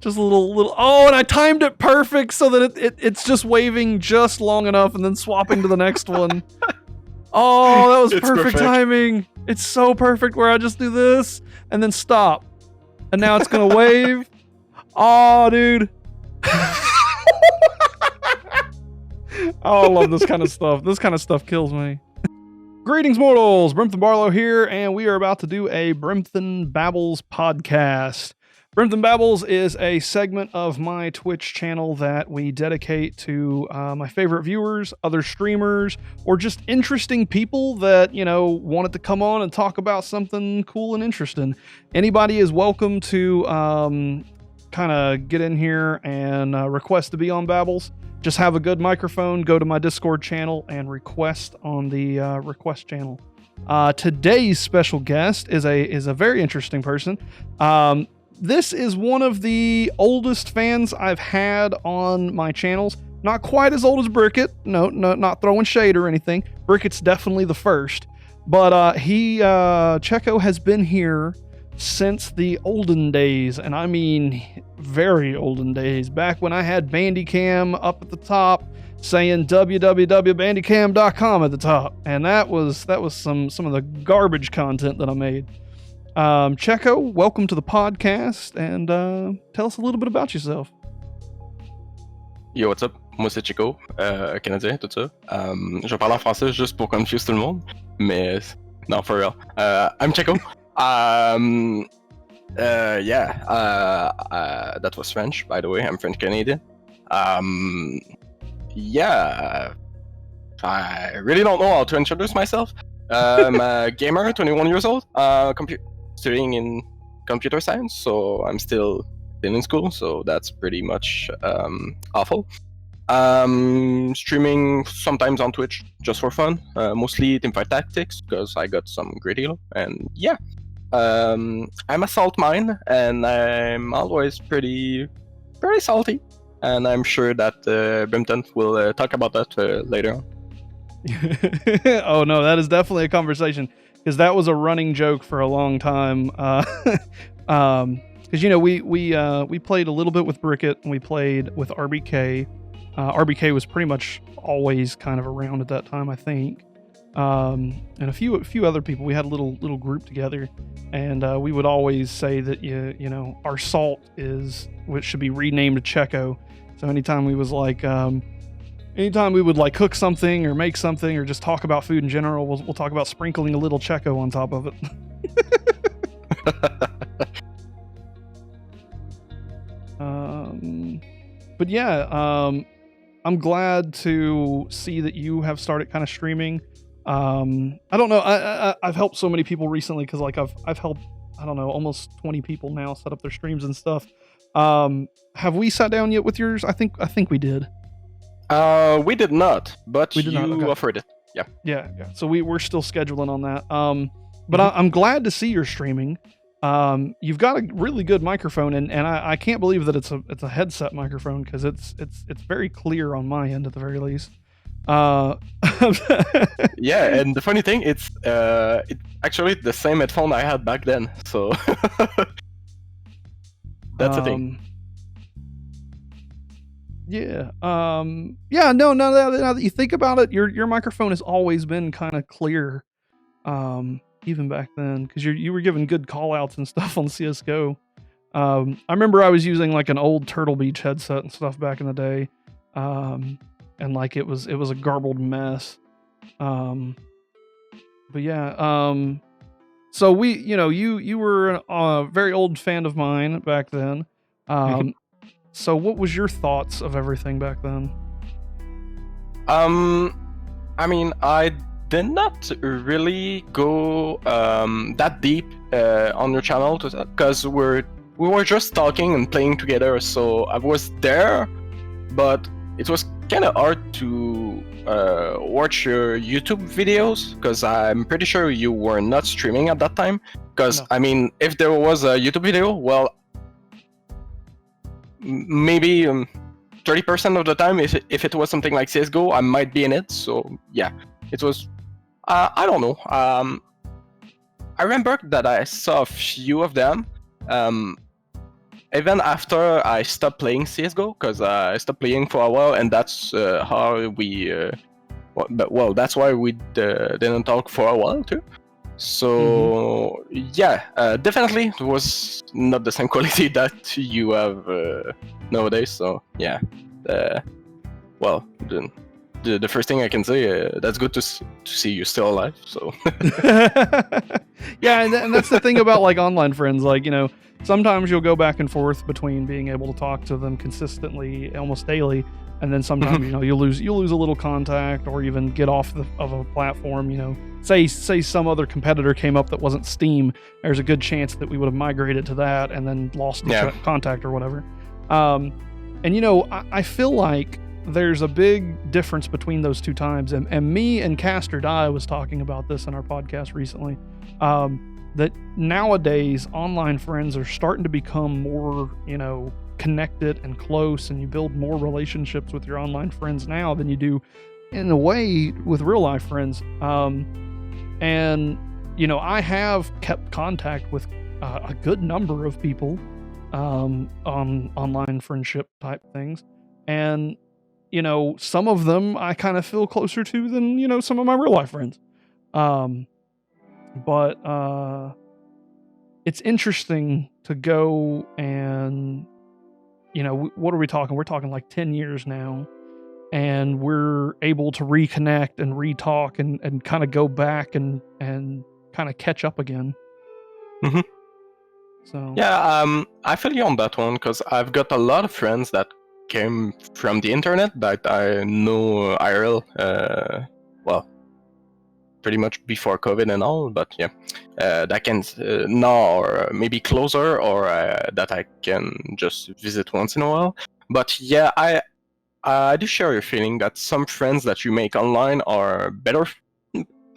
Just a little. Oh, and I timed it perfect so that it's just waving just long enough and then swapping to the next one. Oh, that was perfect timing. It's so perfect where I just do this and then stop. And now it's going to wave. Oh, dude. Oh, I love this kind of stuff. This kind of stuff kills me. Greetings, mortals. Brimthen Barlow here, and we are about to do a Brimthen Babbles podcast. Brimthen Babbles is a segment of my Twitch channel that we dedicate to my favorite viewers, other streamers, or just interesting people that, you know, wanted to come on and talk about something cool and interesting. Anybody is welcome to kind of get in here and request to be on Babbles. Just have a good microphone, go to my Discord channel, and request on the request channel. Today's special guest is a very interesting person. This is one of the oldest fans I've had on my channels. Not quite as old as Bricket. No, not throwing shade or anything. Bricket's definitely the first. But Chekko has been here since the olden days. And I mean, very olden days. Back when I had Bandicam up at the top saying www.bandicam.com at the top. And that was some of the garbage content that I made. Chekko, welcome to the podcast, and tell us a little bit about yourself. Yo, what's up? Moi, c'est Chekko, Canadien, tout ça. Je vais parler en français juste pour confuse tout le monde, mais non, for real. I'm Chekko. That was French, by the way. I'm French-Canadian. I really don't know how to introduce myself. I'm a gamer, 21 years old, studying in computer science, so I'm still in school, so that's pretty much awful. Streaming sometimes on Twitch just for fun, mostly teamfight tactics because I got some gritty low, and yeah. I'm a salt mine, and I'm always pretty salty, and I'm sure that Brimthen will talk about that later on. Oh no, that is definitely a conversation, because that was a running joke for a long time. Because you know we played a little bit with Bricket, and we played with RBK. RBK was pretty much always kind of around at that time, I think. And a few other people. We had a little group together, and we would always say that you know our salt which should be renamed to Chekko. So anytime we was like anytime we would like cook something or make something or just talk about food in general, we'll talk about sprinkling a little Chekko on top of it. But yeah, I'm glad to see that you have started kind of streaming. I don't know. I've helped so many people recently because like I've helped, I don't know, almost 20 people now set up their streams and stuff. Have we sat down yet with yours? I think we did. We did not, but we did you not, okay. offered it. Yeah. So we're still scheduling on that. But I'm glad to see you're streaming. You've got a really good microphone, and I can't believe that it's a headset microphone because it's very clear on my end at the very least. Yeah, and the funny thing, it's actually the same headphone I had back then. So that's the thing. Yeah. Yeah. No. Now that you think about it, your microphone has always been kind of clear. Even back then, because you were giving good call outs and stuff on CS:GO. I remember I was using like an old Turtle Beach headset and stuff back in the day. And like it was a garbled mess. But yeah. So you were a very old fan of mine back then. So what was your thoughts of everything back then? I mean, I did not really go that deep on your channel because we were just talking and playing together. So I was there, but it was kind of hard to watch your YouTube videos because I'm pretty sure you were not streaming at that time. Because no. I mean, if there was a YouTube video, well, maybe 30% of the time, if it was something like CS:GO, I might be in it. So yeah, it was. I don't know. I remember that I saw a few of them, even after I stopped playing CS:GO, because I stopped playing for a while, and that's how we. That's why we didn't talk for a while too. So definitely it was not the same quality that you have nowadays. So yeah, the first thing I can say, that's good to see you still alive. So yeah, and that's the thing about like online friends. Like, you know, sometimes you'll go back and forth between being able to talk to them consistently, almost daily, and then sometimes you know you'll lose a little contact or even get off of a platform. You know, say some other competitor came up that wasn't Steam. There's a good chance that we would have migrated to that and then lost contact or whatever. And you know, I feel like there's a big difference between those two times, and me and Caster Die was talking about this in our podcast recently, that nowadays online friends are starting to become more, you know, connected and close, and you build more relationships with your online friends now than you do in a way with real life friends. And you know, I have kept contact with a good number of people on online friendship type things, and you know, some of them I kind of feel closer to than, you know, some of my real life friends. But it's interesting to go and, you know, what are we talking? We're talking like 10 years now, and we're able to reconnect and re-talk and kind of go back and kind of catch up again. Mm-hmm. So yeah, I feel you on that one, because I've got a lot of friends that came from the internet that I know IRL, pretty much before COVID and all, but yeah, that can now or maybe closer, or that I can just visit once in a while. But yeah, I do share your feeling that some friends that you make online are better,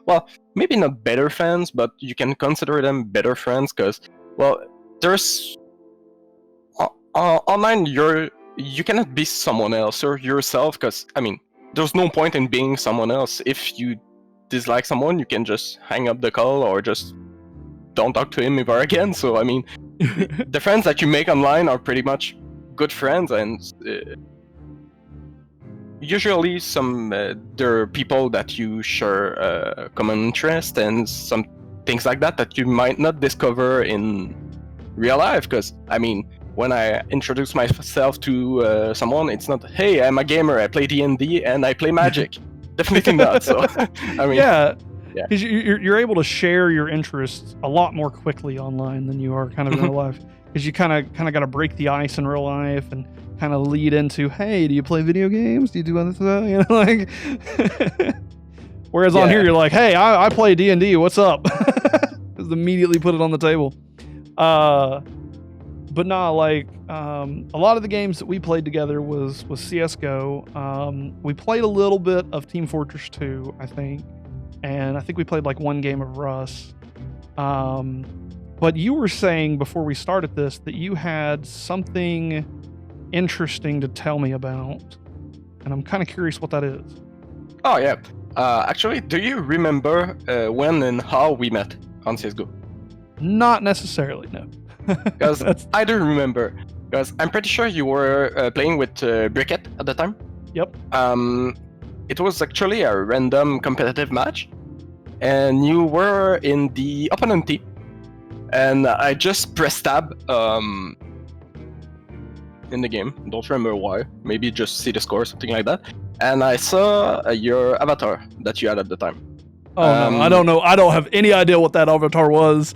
well, maybe not better friends, but you can consider them better friends, because, well, there's online you cannot be someone else or yourself, because, I mean, there's no point in being someone else. If you dislike someone, you can just hang up the call or just don't talk to him ever again. So, I mean, the friends that you make online are pretty much good friends, and usually there are people that you share common interest and some things like that you might not discover in real life, because, I mean, when I introduce myself to someone, it's not, hey, I'm a gamer, I play D&D, and I play Magic. Definitely not. So, I mean, yeah, because you're able to share your interests a lot more quickly online than you are kind of in real life, because you kind of got to break the ice in real life and kind of lead into, hey, do you play video games? Do you do other stuff? You know, like. Whereas on here, you're like, hey, I play D&D. What's up? Just immediately put it on the table. But nah, like, a lot of the games that we played together was CSGO. We played a little bit of Team Fortress 2, I think. And I think we played like one game of Rust. But you were saying before we started this that you had something interesting to tell me about. And I'm kind of curious what that is. Oh, yeah. Actually, do you remember when and how we met on CSGO? Not necessarily, no. Because I do remember. Because I'm pretty sure you were playing with Bricket at the time. Yep. It was actually a random competitive match, and you were in the opponent team. And I just pressed tab in the game. Don't remember why. Maybe just see the score or something like that. And I saw your avatar that you had at the time. Oh, no, I don't know. I don't have any idea what that avatar was.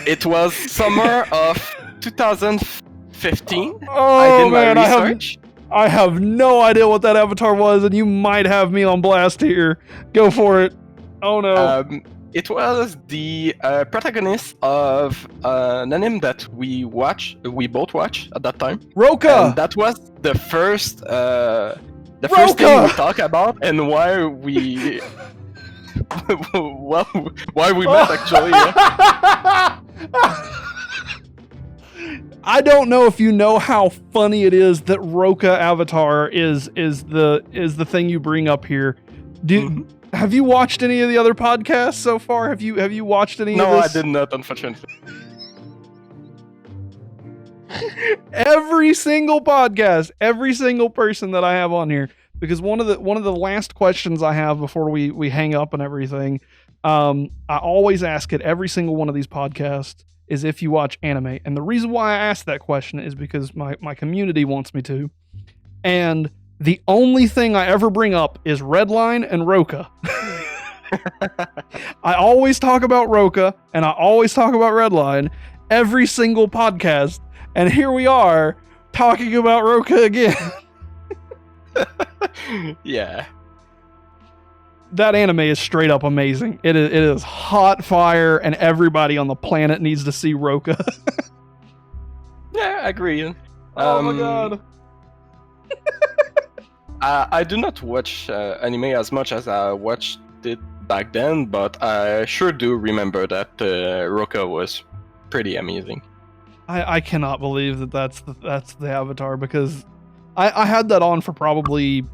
It was summer of 2015. Oh, I did man, my research. I have no idea what that avatar was, and you might have me on blast here. Go for it. Oh, no. It was the protagonist of an anime that we both watched at that time. Roka! And that was the first thing we talk about, and why we... well, why we met, actually. Yeah. I don't know if you know how funny it is that Roka avatar is the thing you bring up here. Have you watched any of the other podcasts so far? Have you watched any of this? No, I did not, unfortunately. Every single podcast, every single person that I have on here, because one of the last questions I have before we hang up and everything, I always ask it every single one of these podcasts is if you watch anime. And the reason why I ask that question is because my community wants me to. And the only thing I ever bring up is Redline and Roka. I always talk about Roka and I always talk about Redline every single podcast. And here we are talking about Roka again. Yeah. That anime is straight up amazing. It is hot fire, and everybody on the planet needs to see Roka. Yeah, I agree. Oh my god. I do not watch anime as much as I watched it back then, but I sure do remember that Roka was pretty amazing. I cannot believe that's the avatar, because I had that on for probably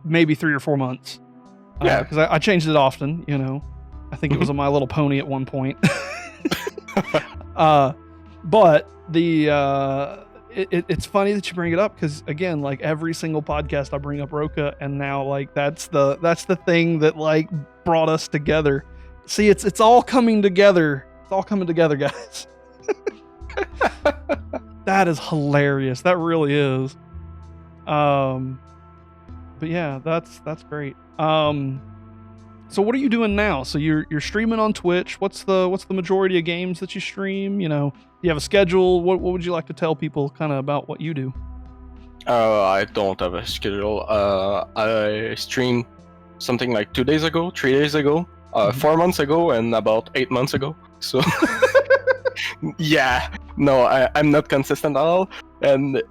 maybe 3 or 4 months. Yeah, because I changed it often. You know, I think it was a My Little Pony at one point. But it's funny that you bring it up, because again, like every single podcast I bring up Roka, and now like that's the thing that like brought us together. See, it's all coming together. It's all coming together, guys. That is hilarious. That really is. But yeah, that's great. So what are you doing now? So you're streaming on Twitch. What's the majority of games that you stream? You know, do you have a schedule? What would you like to tell people kind of about what you do? I don't have a schedule. I streamed something like 2 days ago, 3 days ago, 4 months ago, and about 8 months ago. So yeah, no, I'm not consistent at all, and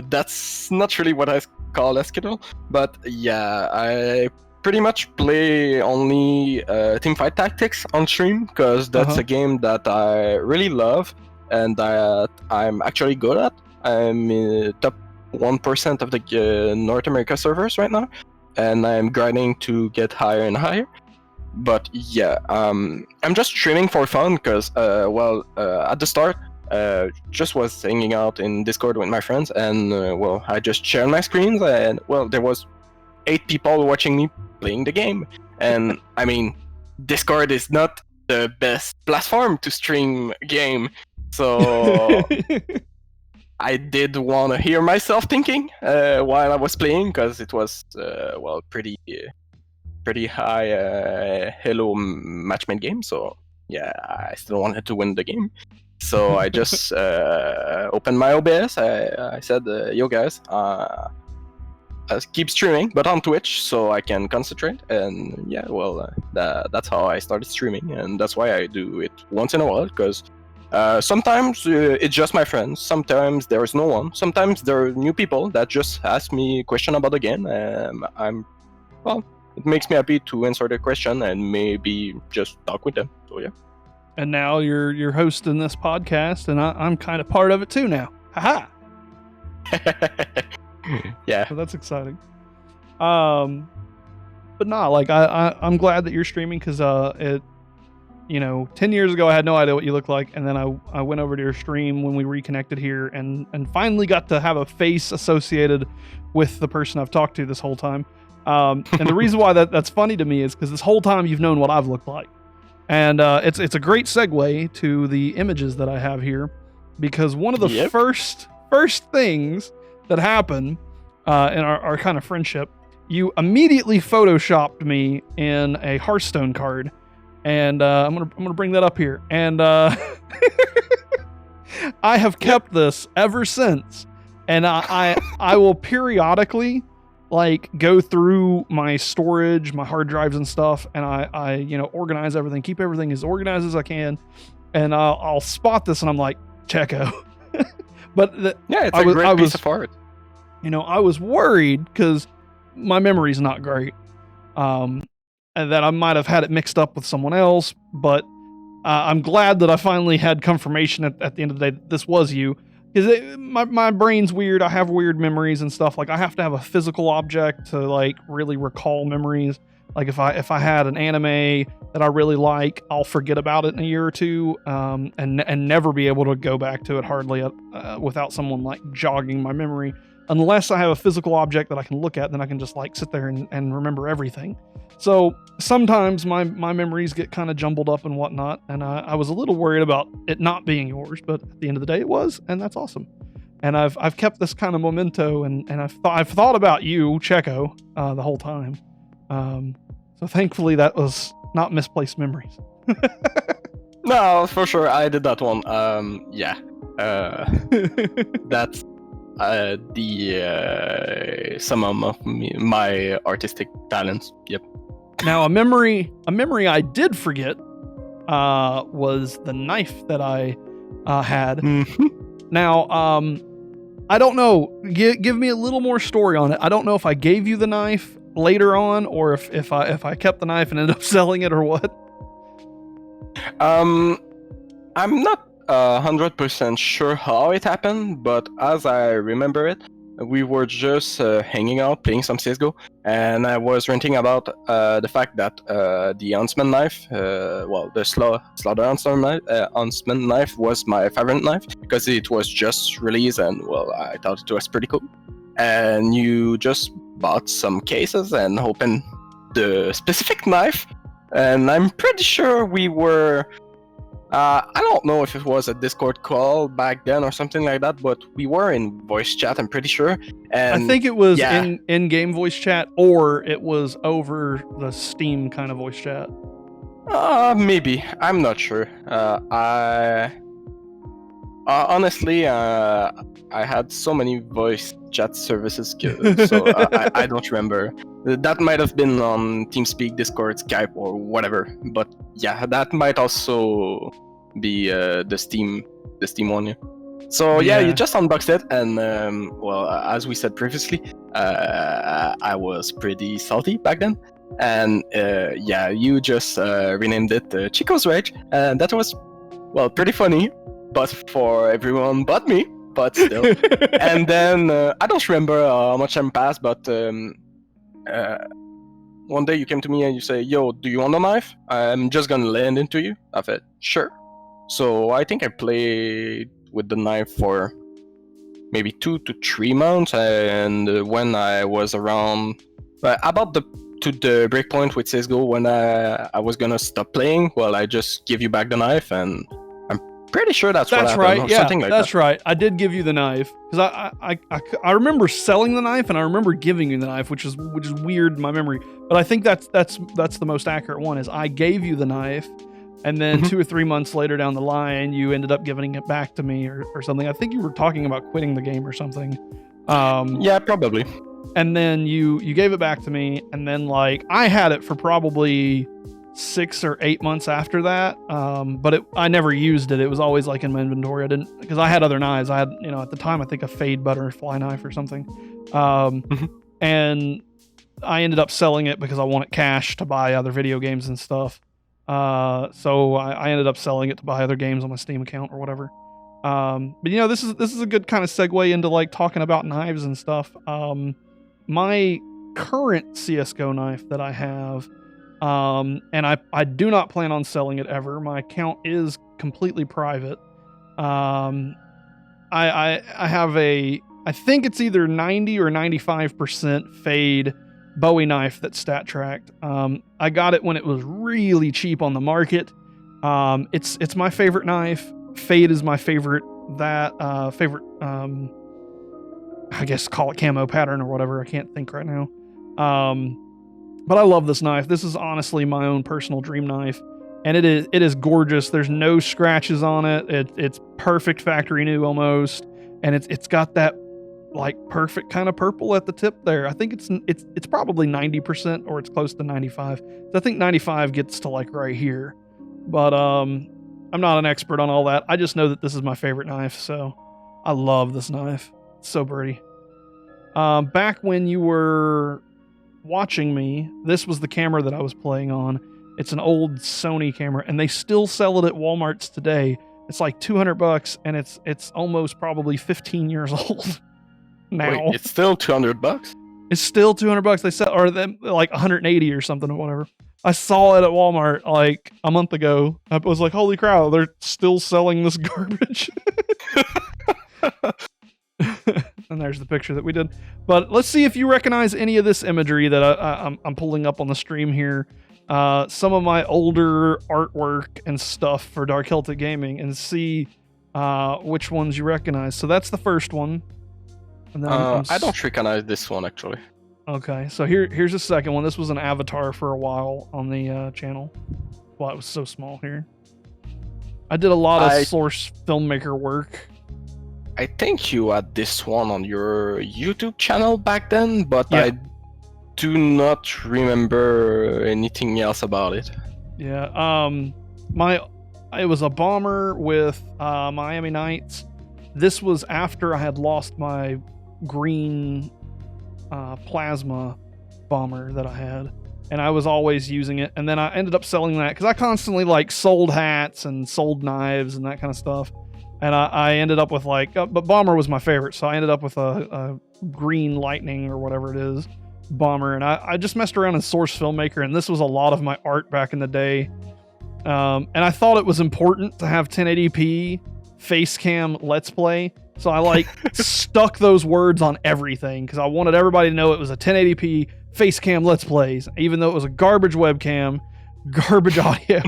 that's not really what I call a schedule. But yeah, I pretty much play only Teamfight Tactics on stream, because that's a game that I really love and that I'm actually good at. I'm in top 1% of the North America servers right now, and I'm grinding to get higher and higher. But yeah, I'm just streaming for fun, because at the start, just was hanging out in Discord with my friends, and I just shared my screens, and there was 8 people watching me playing the game. And I mean, Discord is not the best platform to stream a game, so I did want to hear myself thinking while I was playing, because it was pretty high Halo matchmate game. So yeah, I still wanted to win the game. So I just opened my OBS. I said, yo guys, I keep streaming, but on Twitch, so I can concentrate. And yeah, that's how I started streaming, and that's why I do it once in a while, because sometimes it's just my friends, sometimes there is no one, sometimes there are new people that just ask me a question about the game. It makes me happy to answer the question and maybe just talk with them. So yeah. And now you're hosting this podcast, and I'm kind of part of it too now. Haha. Yeah. So that's exciting. But nah, like I'm glad that you're streaming, because 10 years ago I had no idea what you looked like, and then I went over to your stream when we reconnected here, and finally got to have a face associated with the person I've talked to this whole time. And the reason why that's funny to me is because this whole time you've known what I've looked like. And it's a great segue to the images that I have here, because one of the first things that happened in our kind of friendship, you immediately photoshopped me in a Hearthstone card, and I'm gonna bring that up here, and I have kept this ever since, and I will periodically like go through my storage, my hard drives and stuff, and I organize everything, keep everything as organized as I can, and I'll spot this and I'm like, Chekko. But it's a great piece of art. I was worried because my memory's not great, and that I might have had it mixed up with someone else, but I'm glad that I finally had confirmation at the end of the day that this was you. Because my brain's weird. I have weird memories and stuff. Like, I have to have a physical object to like really recall memories. Like if I had an anime that I really like, I'll forget about it in a year or two, and never be able to go back to it hardly without someone like jogging my memory. Unless I have a physical object that I can look at, then I can just like sit there and remember everything. So sometimes my memories get kind of jumbled up and whatnot, and I was a little worried about it not being yours, but at the end of the day it was, and that's awesome. And I've kept this kind of memento, and I've thought about you, Chekko, the whole time. So thankfully that was not misplaced memories. No, for sure, I did that one. Yeah. That's the summum of my artistic talents. Yep. Now a memory I did forget was the knife that I had. Now I don't know. Give me a little more story on it. I don't know if I gave you the knife later on, or if I kept the knife and ended up selling it, or what. I'm not 100% sure how it happened, but as I remember it, we were just hanging out, playing some CSGO, and I was ranting about the fact that the Huntsman knife, the Slaughter Huntsman knife was my favorite knife, because it was just released, and well, I thought it was pretty cool. And you just bought some cases and opened the specific knife, and I'm pretty sure we were... I don't know if it was a Discord call back then or something like that, but we were in voice chat, I'm pretty sure. And I think it was in-game voice chat, or it was over the Steam kind of voice chat. Maybe. I'm not sure. Honestly, I had so many voice chat services, so I don't remember. That might have been on TeamSpeak, Discord, Skype, or whatever. But yeah, that might also be the Steam one. Yeah. So yeah, you just unboxed it, and as we said previously, I was pretty salty back then, and you just renamed it Chico's Rage, and that was pretty funny, but for everyone but me. But still. And then I don't remember how much time passed, but one day you came to me and you say, "Yo, do you want a knife? I'm just gonna lend it to you." I said, "Sure." So I think I played with the knife for maybe 2 to 3 months, and when I was around about the breakpoint with CSGO, when I was gonna stop playing, I just give you back the knife, and pretty sure that's what happened, right. Or yeah, something like that's that. right. I did give you the knife because I remember selling the knife, and I remember giving you the knife, which is weird in my memory. But I think that's the most accurate one. Is I gave you the knife, and then 2 or 3 months later down the line, you ended up giving it back to me or something. I think you were talking about quitting the game or something. Yeah, probably. And then you gave it back to me, and then like I had it for probably 6 or 8 months after that, but I never used it. It was always like in my inventory. I didn't, because I had other knives. I had, at the time, I think a fade butterfly knife or something, and I ended up selling it because I wanted cash to buy other video games and stuff. So I ended up selling it to buy other games on my Steam account or whatever. But this is a good kind of segue into like talking about knives and stuff. My current CSGO knife that I have. And I do not plan on selling it ever. My account is completely private. I have I think it's either 90 or 95% fade Bowie knife that's stat tracked. I got it when it was really cheap on the market. It's my favorite knife. Fade is my favorite. I guess call it camo pattern or whatever. I can't think right now. But I love this knife. This is honestly my own personal dream knife, and it is gorgeous. There's no scratches on it. It's perfect factory new almost, and it's got that like perfect kind of purple at the tip there. I think it's probably 90% or it's close to 95. So I think 95 gets to like right here, but I'm not an expert on all that. I just know that this is my favorite knife, so I love this knife. It's so pretty. Back when you were watching me, this was the camera that I was playing on. It's an old Sony camera, and they still sell it at Walmart's today. It's like $200, and it's almost probably 15 years old now. Wait, it's still $200? It's still $200. They sell, or them like 180 or something or whatever. I saw it at Walmart like a month ago. I was like, holy cow, they're still selling this garbage. And there's the picture that we did. But let's see if you recognize any of this imagery that I'm pulling up on the stream here. Some of my older artwork and stuff for Dark Celtic Gaming, and see which ones you recognize. So that's the first one. And then I don't recognize this one actually. Okay, so here's the second one. This was an avatar for a while on the channel. Well, it was so small here. I did a lot of source filmmaker work. I think you had this one on your YouTube channel back then, but yeah. I do not remember anything else about it. Yeah, it was a bomber with Miami Knights. This was after I had lost my green plasma bomber that I had, and I was always using it, and then I ended up selling that because I constantly like sold hats and sold knives and that kind of stuff, and I ended up with like but bomber was my favorite, so I ended up with a green lightning or whatever it is bomber, and I just messed around in source filmmaker, and this was a lot of my art back in the day, and I thought it was important to have 1080p face cam let's play. So I like stuck those words on everything because I wanted everybody to know it was a 1080p face cam let's plays, even though it was a garbage webcam, garbage audio,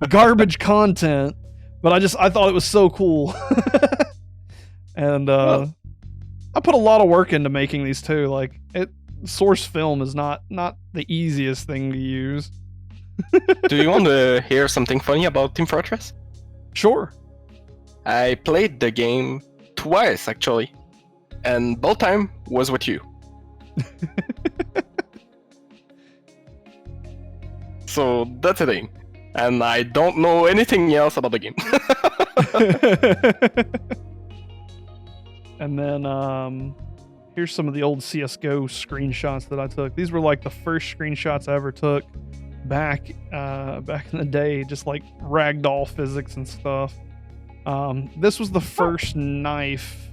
garbage content. But I thought it was so cool. And I put a lot of work into making these too. Like source film is not the easiest thing to use. Do you want to hear something funny about Team Fortress? Sure. I played the game twice actually, and both time was with you. So that's the thing, and I don't know anything else about the game. And then here's some of the old CS:GO screenshots that I took. These were like the first screenshots I ever took back in the day, just like ragdoll physics and stuff. This was the first knife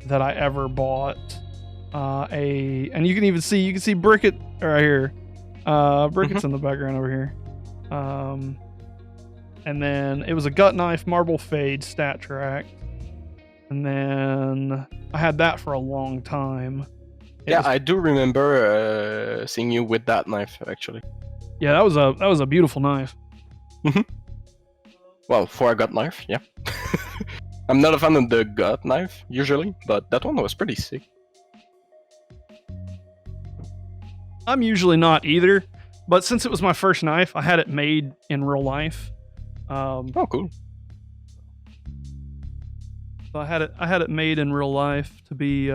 that I ever bought. And you can see Brickett right here. Brickett's in the background over here. And then it was a gut knife, marble fade, stat track. And then I had that for a long time. I do remember seeing you with that knife actually. Yeah, that was a beautiful knife. Well, for a gut knife, yeah. I'm not a fan of the gut knife usually, but that one was pretty sick. I'm usually not either, but since it was my first knife, I had it made in real life. Oh, cool. So I had it made in real life to be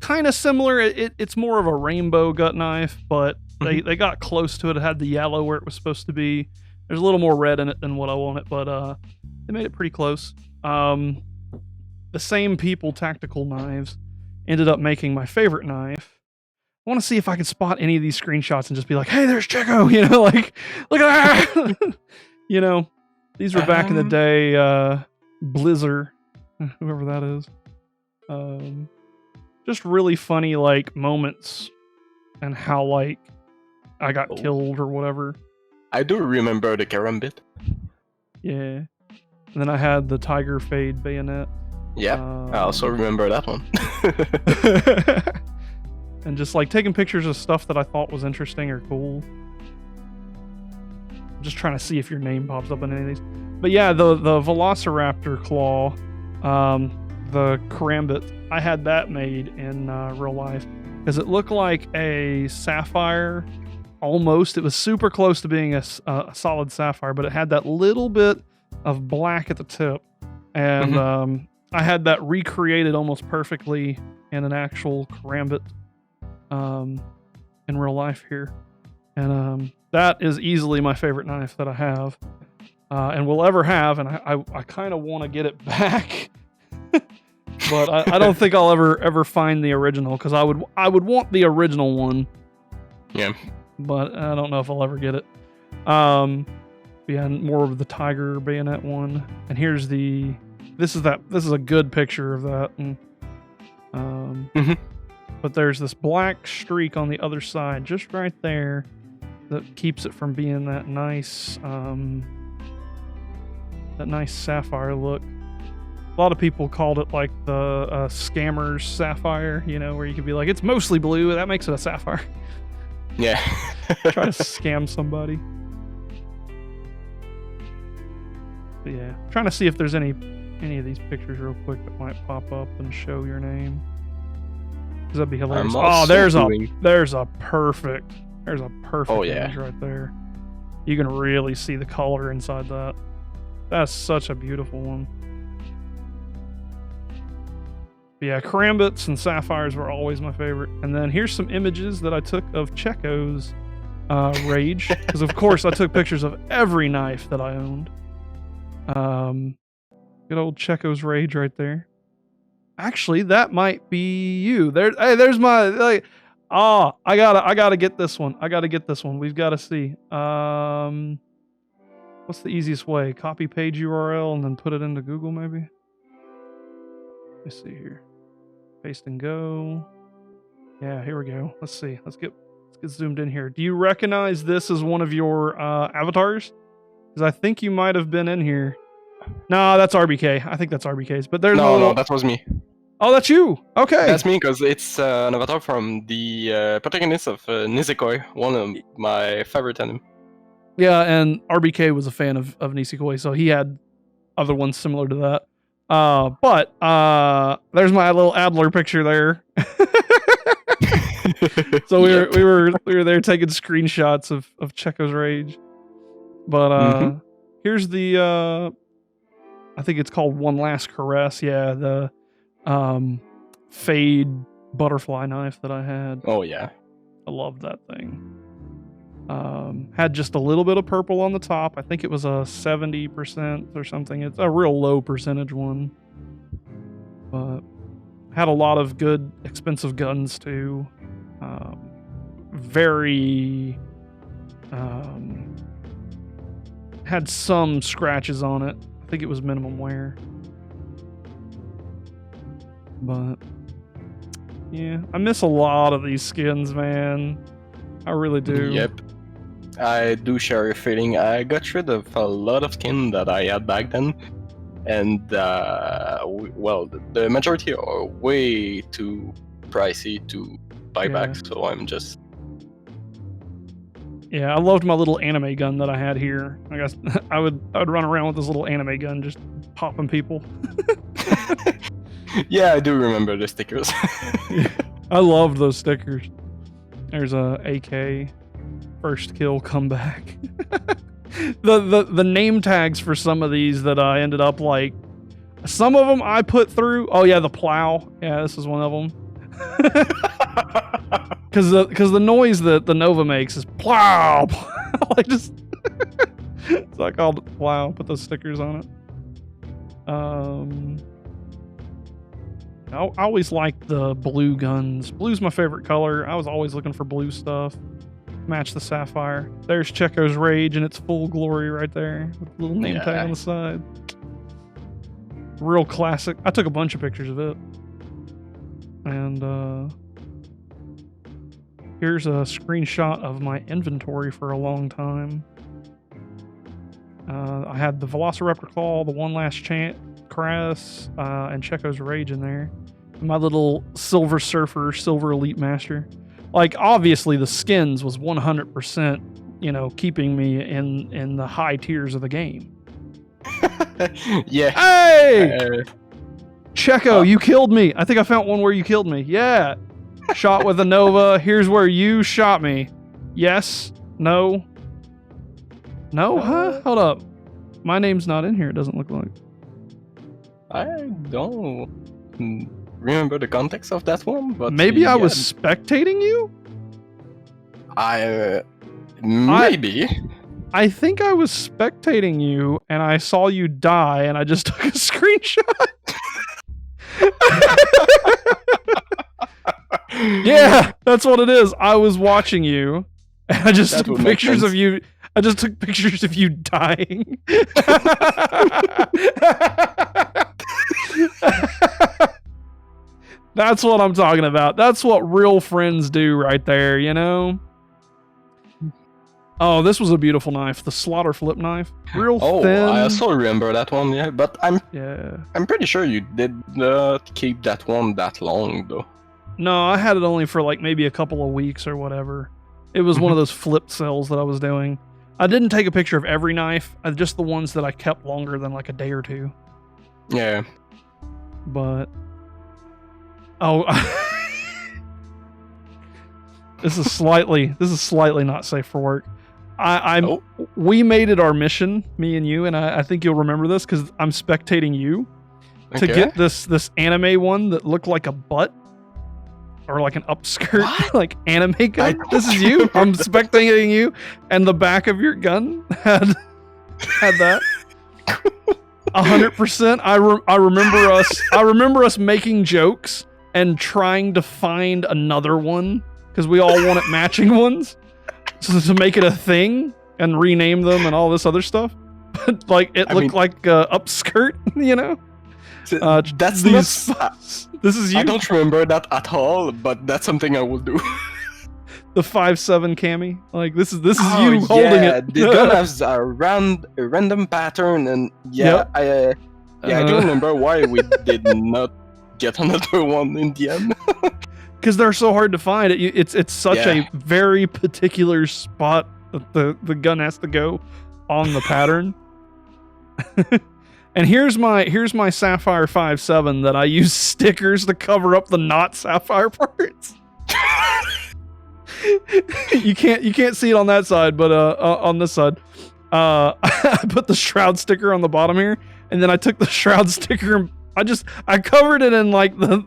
kind of similar. It's more of a rainbow gut knife, but they got close to it. It had the yellow where it was supposed to be. There's a little more red in it than what I wanted, but they made it pretty close. The same people, Tactical Knives, ended up making my favorite knife. I want to see if I can spot any of these screenshots and just be like, hey, there's Chekko, you know, like, look at that. You know, these were back in the day, Blizzard, whoever that is. Just really funny, like, moments and how, like, I got killed or whatever. I do remember the Kerman bit. Yeah. And then I had the Tiger Fade bayonet. Yeah, I also remember that one. And just like taking pictures of stuff that I thought was interesting or cool. I'm just trying to see if your name pops up in any of these. But yeah, the Velociraptor claw, the karambit, I had that made in real life because it looked like a sapphire. Almost. It was super close to being a solid sapphire, but it had that little bit of black at the tip. And I had that recreated almost perfectly in an actual karambit in real life here. And that is easily my favorite knife that I have and will ever have. And I kind of want to get it back. But I don't think I'll ever find the original because I would want the original one. Yeah. But I don't know if I'll ever get it. Yeah, more of the Tiger bayonet one. And here's this is a good picture of that. And but there's this black streak on the other side, just right there, that keeps it from being that nice sapphire look. A lot of people called it like the scammer's sapphire, you know, where you could be like, it's mostly blue, that makes it a sapphire. Yeah. Try to scam somebody. But yeah, trying to see if there's any of these pictures real quick that might pop up and show your name. Because that'd be hilarious. Oh, there's a perfect image right there. You can really see the color inside that. That's such a beautiful one. But yeah, karambits and sapphires were always my favorite. And then here's some images that I took of Chekko's rage. Because of course I took pictures of every knife that I owned. Good old Chekko's rage right there. Actually, that might be you. There's my I gotta get this one. We've got to see. What's the easiest way? Copy page URL and then put it into Google maybe? Let's see here. Paste and go. Yeah, here we go. Let's see. Let's get zoomed in here. Do you recognize this as one of your avatars? Because I think you might have been in here. No, that's RBK. I think that's RBK's. But there's no, that was me. Oh, that's you. Okay. That's me because it's an avatar from the protagonist of Nisekoi, one of my favorite anime. Yeah, and RBK was a fan of Nisekoi, so he had other ones similar to that. But there's my little Adler picture there. So we were there taking screenshots of Chekko's rage. But here's the I think it's called One Last Caress. Yeah, the fade butterfly knife that I had. Oh yeah, I loved that thing. Had just a little bit of purple on the top. I think it was a 70% or something. It's a real low percentage one. But had a lot of good expensive guns too. Had some scratches on it. I think it was minimum wear. But yeah, I miss a lot of these skins, man. I really do. Yep. I do share your feeling. I got rid of a lot of skin that I had back then. And, well, the majority are way too pricey to buy back. So I'm just... Yeah, I loved my little anime gun that I had here. I guess I would run around with this little anime gun just popping people. Yeah, I do remember the stickers. Yeah, I loved those stickers. There's a AK first kill comeback. The name tags for some of these that I ended up like, some of them I put through. Oh yeah, the plow. Yeah, this is one of them. Because the noise that the Nova makes is plow. Like just so I called it plow. Put those stickers on it. I always liked the blue guns. Blue's my favorite color. I was always looking for blue stuff. Match the sapphire. There's Chekko's rage in its full glory right there with the little name tag on the side. Real classic. I took a bunch of pictures of it. And here's a screenshot of my inventory for a long time. I had the Velociraptor Claw, the One Last Caress, and Chekko's Rage in there. My little Silver Surfer, Silver Elite Master. Like, obviously, the skins was 100%, you know, keeping me in the high tiers of the game. Yeah. Hey! Chekko, you killed me. I think I found one where you killed me. Yeah. Shot with a Nova. Here's where you shot me. Yes? No? No? Huh? Hold up. My name's not in here, it doesn't look like. I don't remember the context of that one, but maybe I was spectating you? Maybe. I think I was spectating you and I saw you die and I just took a screenshot. Yeah, that's what it is. I was watching you and I just took pictures of you. I just took pictures of you dying. That's what I'm talking about. That's what real friends do right there, you know? Oh, this was a beautiful knife. The slaughter flip knife. Real thin. I also remember that one, yeah. But I'm pretty sure you did not keep that one that long, though. No, I had it only for like maybe a couple of weeks or whatever. It was one of those flipped cells that I was doing. I didn't take a picture of every knife, just the ones that I kept longer than like a day or two. Yeah. But oh, this is slightly not safe for work. We made it our mission, me and you, and I think you'll remember this because I'm spectating you to get this anime one that looked like a butt or like an upskirt, like anime gun. This is you. I'm spectating you, and the back of your gun had that. 100%. I remember us making jokes and trying to find another one because we all wanted matching ones. So to make it a thing and rename them and all this other stuff, but like it looked like upskirt, you know. That's this is you. I don't remember that at all, but that's something I will do. The 5.7 cami, like this is you holding it. The gun has a random pattern, and I do remember why we did not get another one in the end. Because they're so hard to find. It's such a very particular spot that the gun has to go on the pattern. And here's my Sapphire 5.7 that I use stickers to cover up the not Sapphire parts. You can't see it on that side, but on this side, I put the shroud sticker on the bottom here, and then I took the shroud sticker and I covered it in like the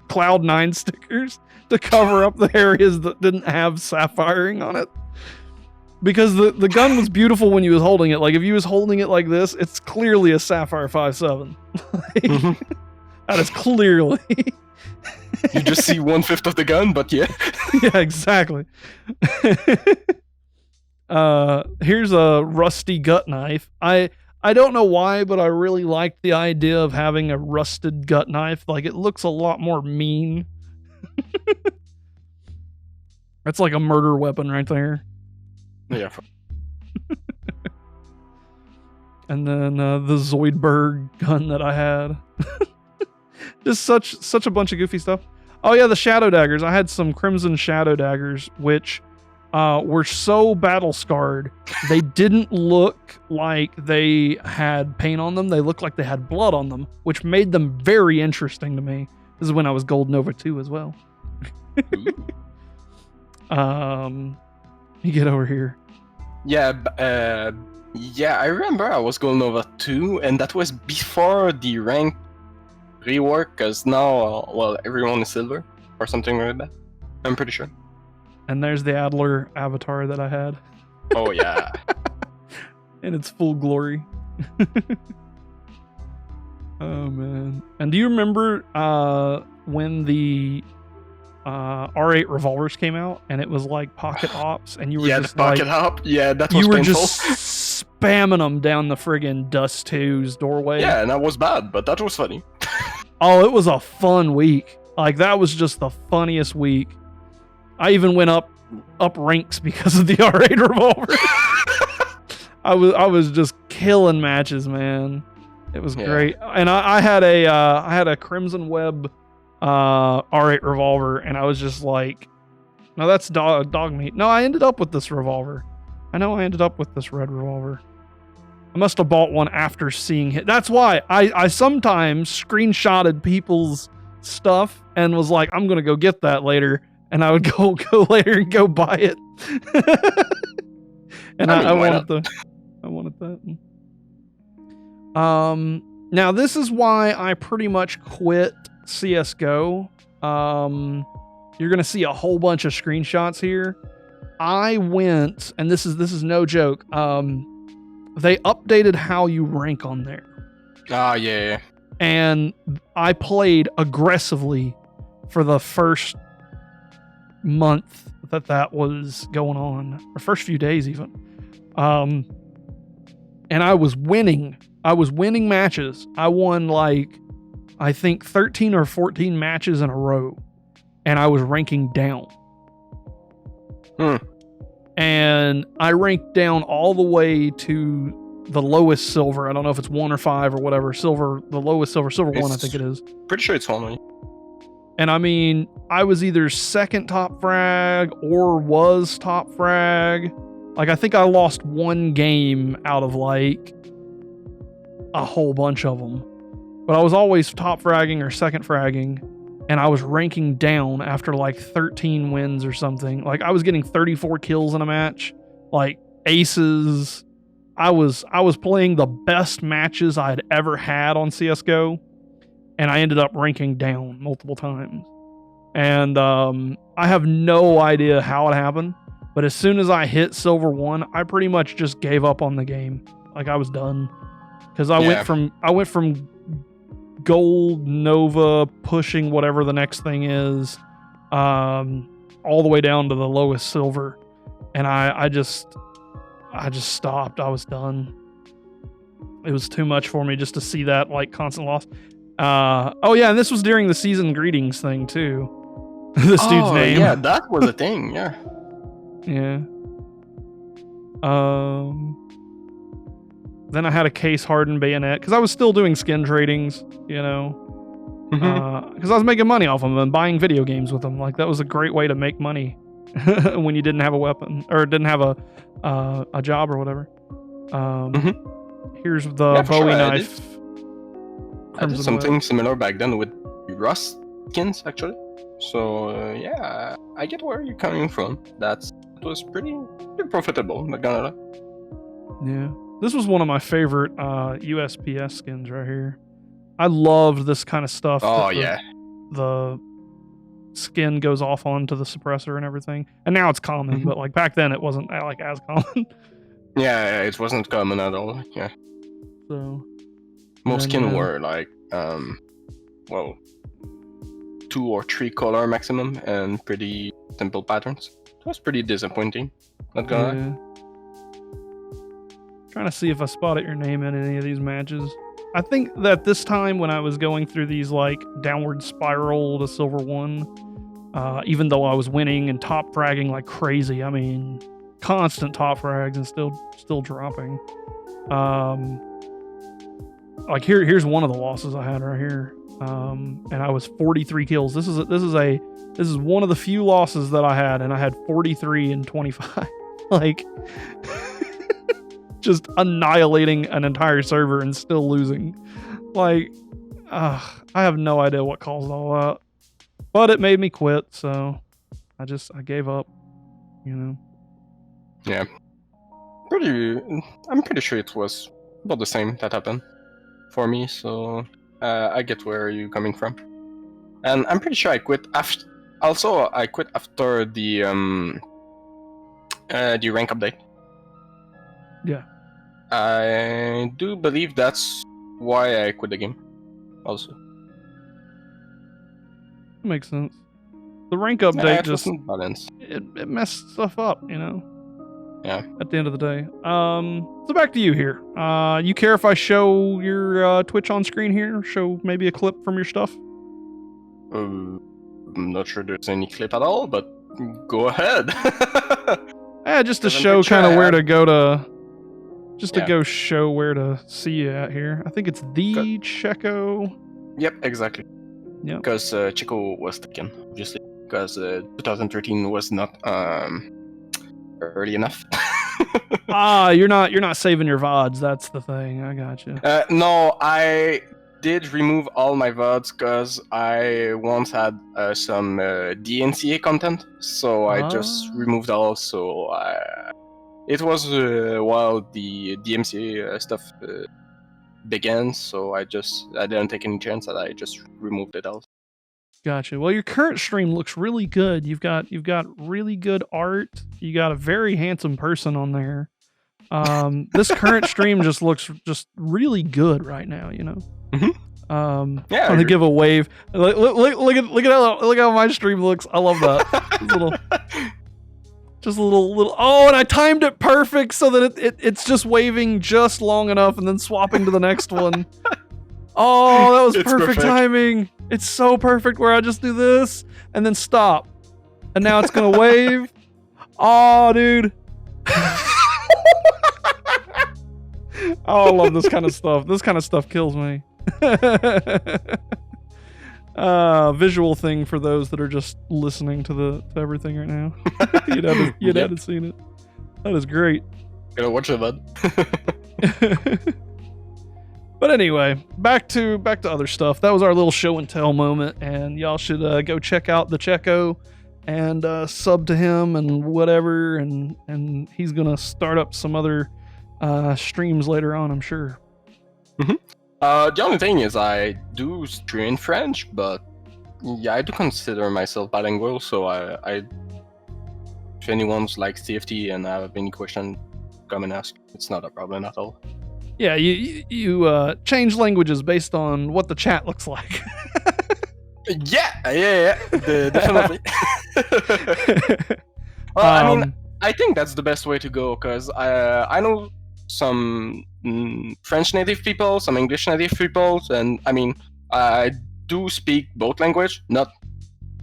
Cloud9 stickers to cover up the areas that didn't have sapphiring on it. Because the gun was beautiful when you was holding it. Like if you was holding it like this, it's clearly a Sapphire 5.7. That is clearly. You just see 1/5 of the gun, but yeah. Yeah, exactly. Here's a rusty gut knife. I don't know why, but I really like the idea of having a rusted gut knife. Like, it looks a lot more mean. That's like a murder weapon right there. Yeah. And then the Zoidberg gun that I had. Just such a bunch of goofy stuff. Oh yeah, the shadow daggers. I had some crimson shadow daggers, which were so battle scarred, they didn't look like they had paint on them. They looked like they had blood on them, which made them very interesting to me. This is when I was Gold Nova 2 as well. You get over here. Yeah, I remember I was Gold Nova 2, and that was before the rank rework, because now, everyone is silver, or something like that. I'm pretty sure. And there's the Adler avatar that I had. Oh, yeah. In its full glory. Oh, man. And do you remember when the R8 revolvers came out, and it was like pocket ops, and you were just the pocket op? Yeah, that was painful. You were just spamming them down the friggin' Dust 2's doorway. Yeah, and that was bad, but that was funny. Oh, it was a fun week. Like, that was just the funniest week. I even went up ranks because of the R8 revolver. I was just killing matches, man. It was great. And I had a Crimson Web R8 revolver, and I was just like, no, that's dog meat. No, I ended up with this revolver. I know I ended up with this red revolver. I must have bought one after seeing it. That's why I sometimes screenshotted people's stuff and was like, I'm gonna go get that later, and I would go later and go buy it. And I wanted that. Now this is why I pretty much quit CS:GO. You're gonna see a whole bunch of screenshots here. I went, and this is no joke. They updated how you rank on there. Ah, yeah. And I played aggressively for the first month that was going on, or first few days even. And I was winning. I was winning matches. I won like I think 13 or 14 matches in a row, and I was ranking down. And I ranked down all the way to the lowest silver. I don't know if it's 1 or 5 or whatever. Silver, the lowest silver 1, I think it is. Pretty sure it's 1. And I mean, I was either second top frag or was top frag. Like, I think I lost 1 game out of like a whole bunch of them. But I was always top fragging or second fragging. And I was ranking down after like 13 wins or something. Like, I was getting 34 kills in a match, like aces. I was playing the best matches I had ever had on CSGO, and I ended up ranking down multiple times. And I have no idea how it happened, but as soon as I hit silver 1, I pretty much just gave up on the game. Like, I was done, because I went from gold, Nova, pushing whatever the next thing is, all the way down to the lowest silver, and I just stopped. I was done. It was too much for me just to see that like constant loss. Oh yeah, and this was during the season greetings thing too. This dude's name. Yeah, that was a thing. Yeah. Yeah. Then I had a case hardened bayonet because I was still doing skin tradings, you know, because I was making money off them and buying video games with them. Like, that was a great way to make money when you didn't have a weapon or didn't have a job or whatever. Here's the Bowie knife. I did something similar back then with Rust skins, actually. So yeah, I get where you're coming from. It was pretty profitable, not gonna lie. Yeah. This was one of my favorite USPS skins right here. I loved this kind of stuff. Oh, yeah. The skin goes off onto the suppressor and everything. And now it's common, but like back then it wasn't like as common. Yeah, it wasn't common at all. Yeah. So most skin were like 2 or 3 color maximum and pretty simple patterns. It was pretty disappointing. Not gonna lie. Trying to see if I spotted your name in any of these matches. I think that this time when I was going through these like downward spiral to silver 1, even though I was winning and top fragging like crazy, I mean, constant top frags and still dropping. Like here's one of the losses I had right here, and I was 43 kills. This is one of the few losses that I had, and I had 43 and 25. Like. Just annihilating an entire server and still losing. Like, I have no idea what caused all that. But it made me quit, so I gave up, you know. Yeah. I'm pretty sure it was about the same that happened for me, so I get where you're coming from. And I'm pretty sure I quit after. Also, I quit after the rank update. Yeah. I do believe that's why I quit the game. Also. Makes sense. The rank update it messed stuff up, you know. Yeah. At the end of the day. So back to you here. You care if I show your Twitch on screen here? Show maybe a clip from your stuff? I'm not sure there's any clip at all, but go ahead. Yeah, just to show kind of where to go to. Just to go show where to see you at here. I think it's the Chekko. Yep, exactly. Yeah. Because Chekko was taken, obviously. Because 2013 was not early enough. You're not saving your VODs. That's the thing. I got you. No, I did remove all my VODs because I once had some DNCA content, so I just removed all. So it was while the DMCA stuff began, so I didn't take any chance, that I just removed it all. Gotcha. Well, your current stream looks really good. You've got really good art. You got a very handsome person on there. This current stream just looks really good right now, you know. Yeah. I'm gonna give a wave. Look at how my stream looks. I love that. Just a little. Oh, and I timed it perfect so that it's just waving just long enough and then swapping to the next one. Oh, that was It's perfect timing. It's so perfect where I just do this and then stop. And now it's going to wave. Oh, dude. Oh, I love this kind of stuff. This kind of stuff kills me. Visual thing for those that are just listening to everything right now. You'd haven't seen it. That is great. Gotta watch it, bud. But anyway, back to other stuff. That was our little show and tell moment, and y'all should go check out the Chekko and sub to him and whatever, and he's gonna start up some other streams later on, I'm sure. Mm-hmm. The only thing is I do stream in French, but yeah, I do consider myself bilingual, so I if anyone's like TFT and have any question, come and ask. It's not a problem at all. Yeah, you change languages based on what the chat looks like. Yeah, definitely. Well, I mean, I think that's the best way to go, because I know some French native people, some English native people, and I mean, I do speak both language, not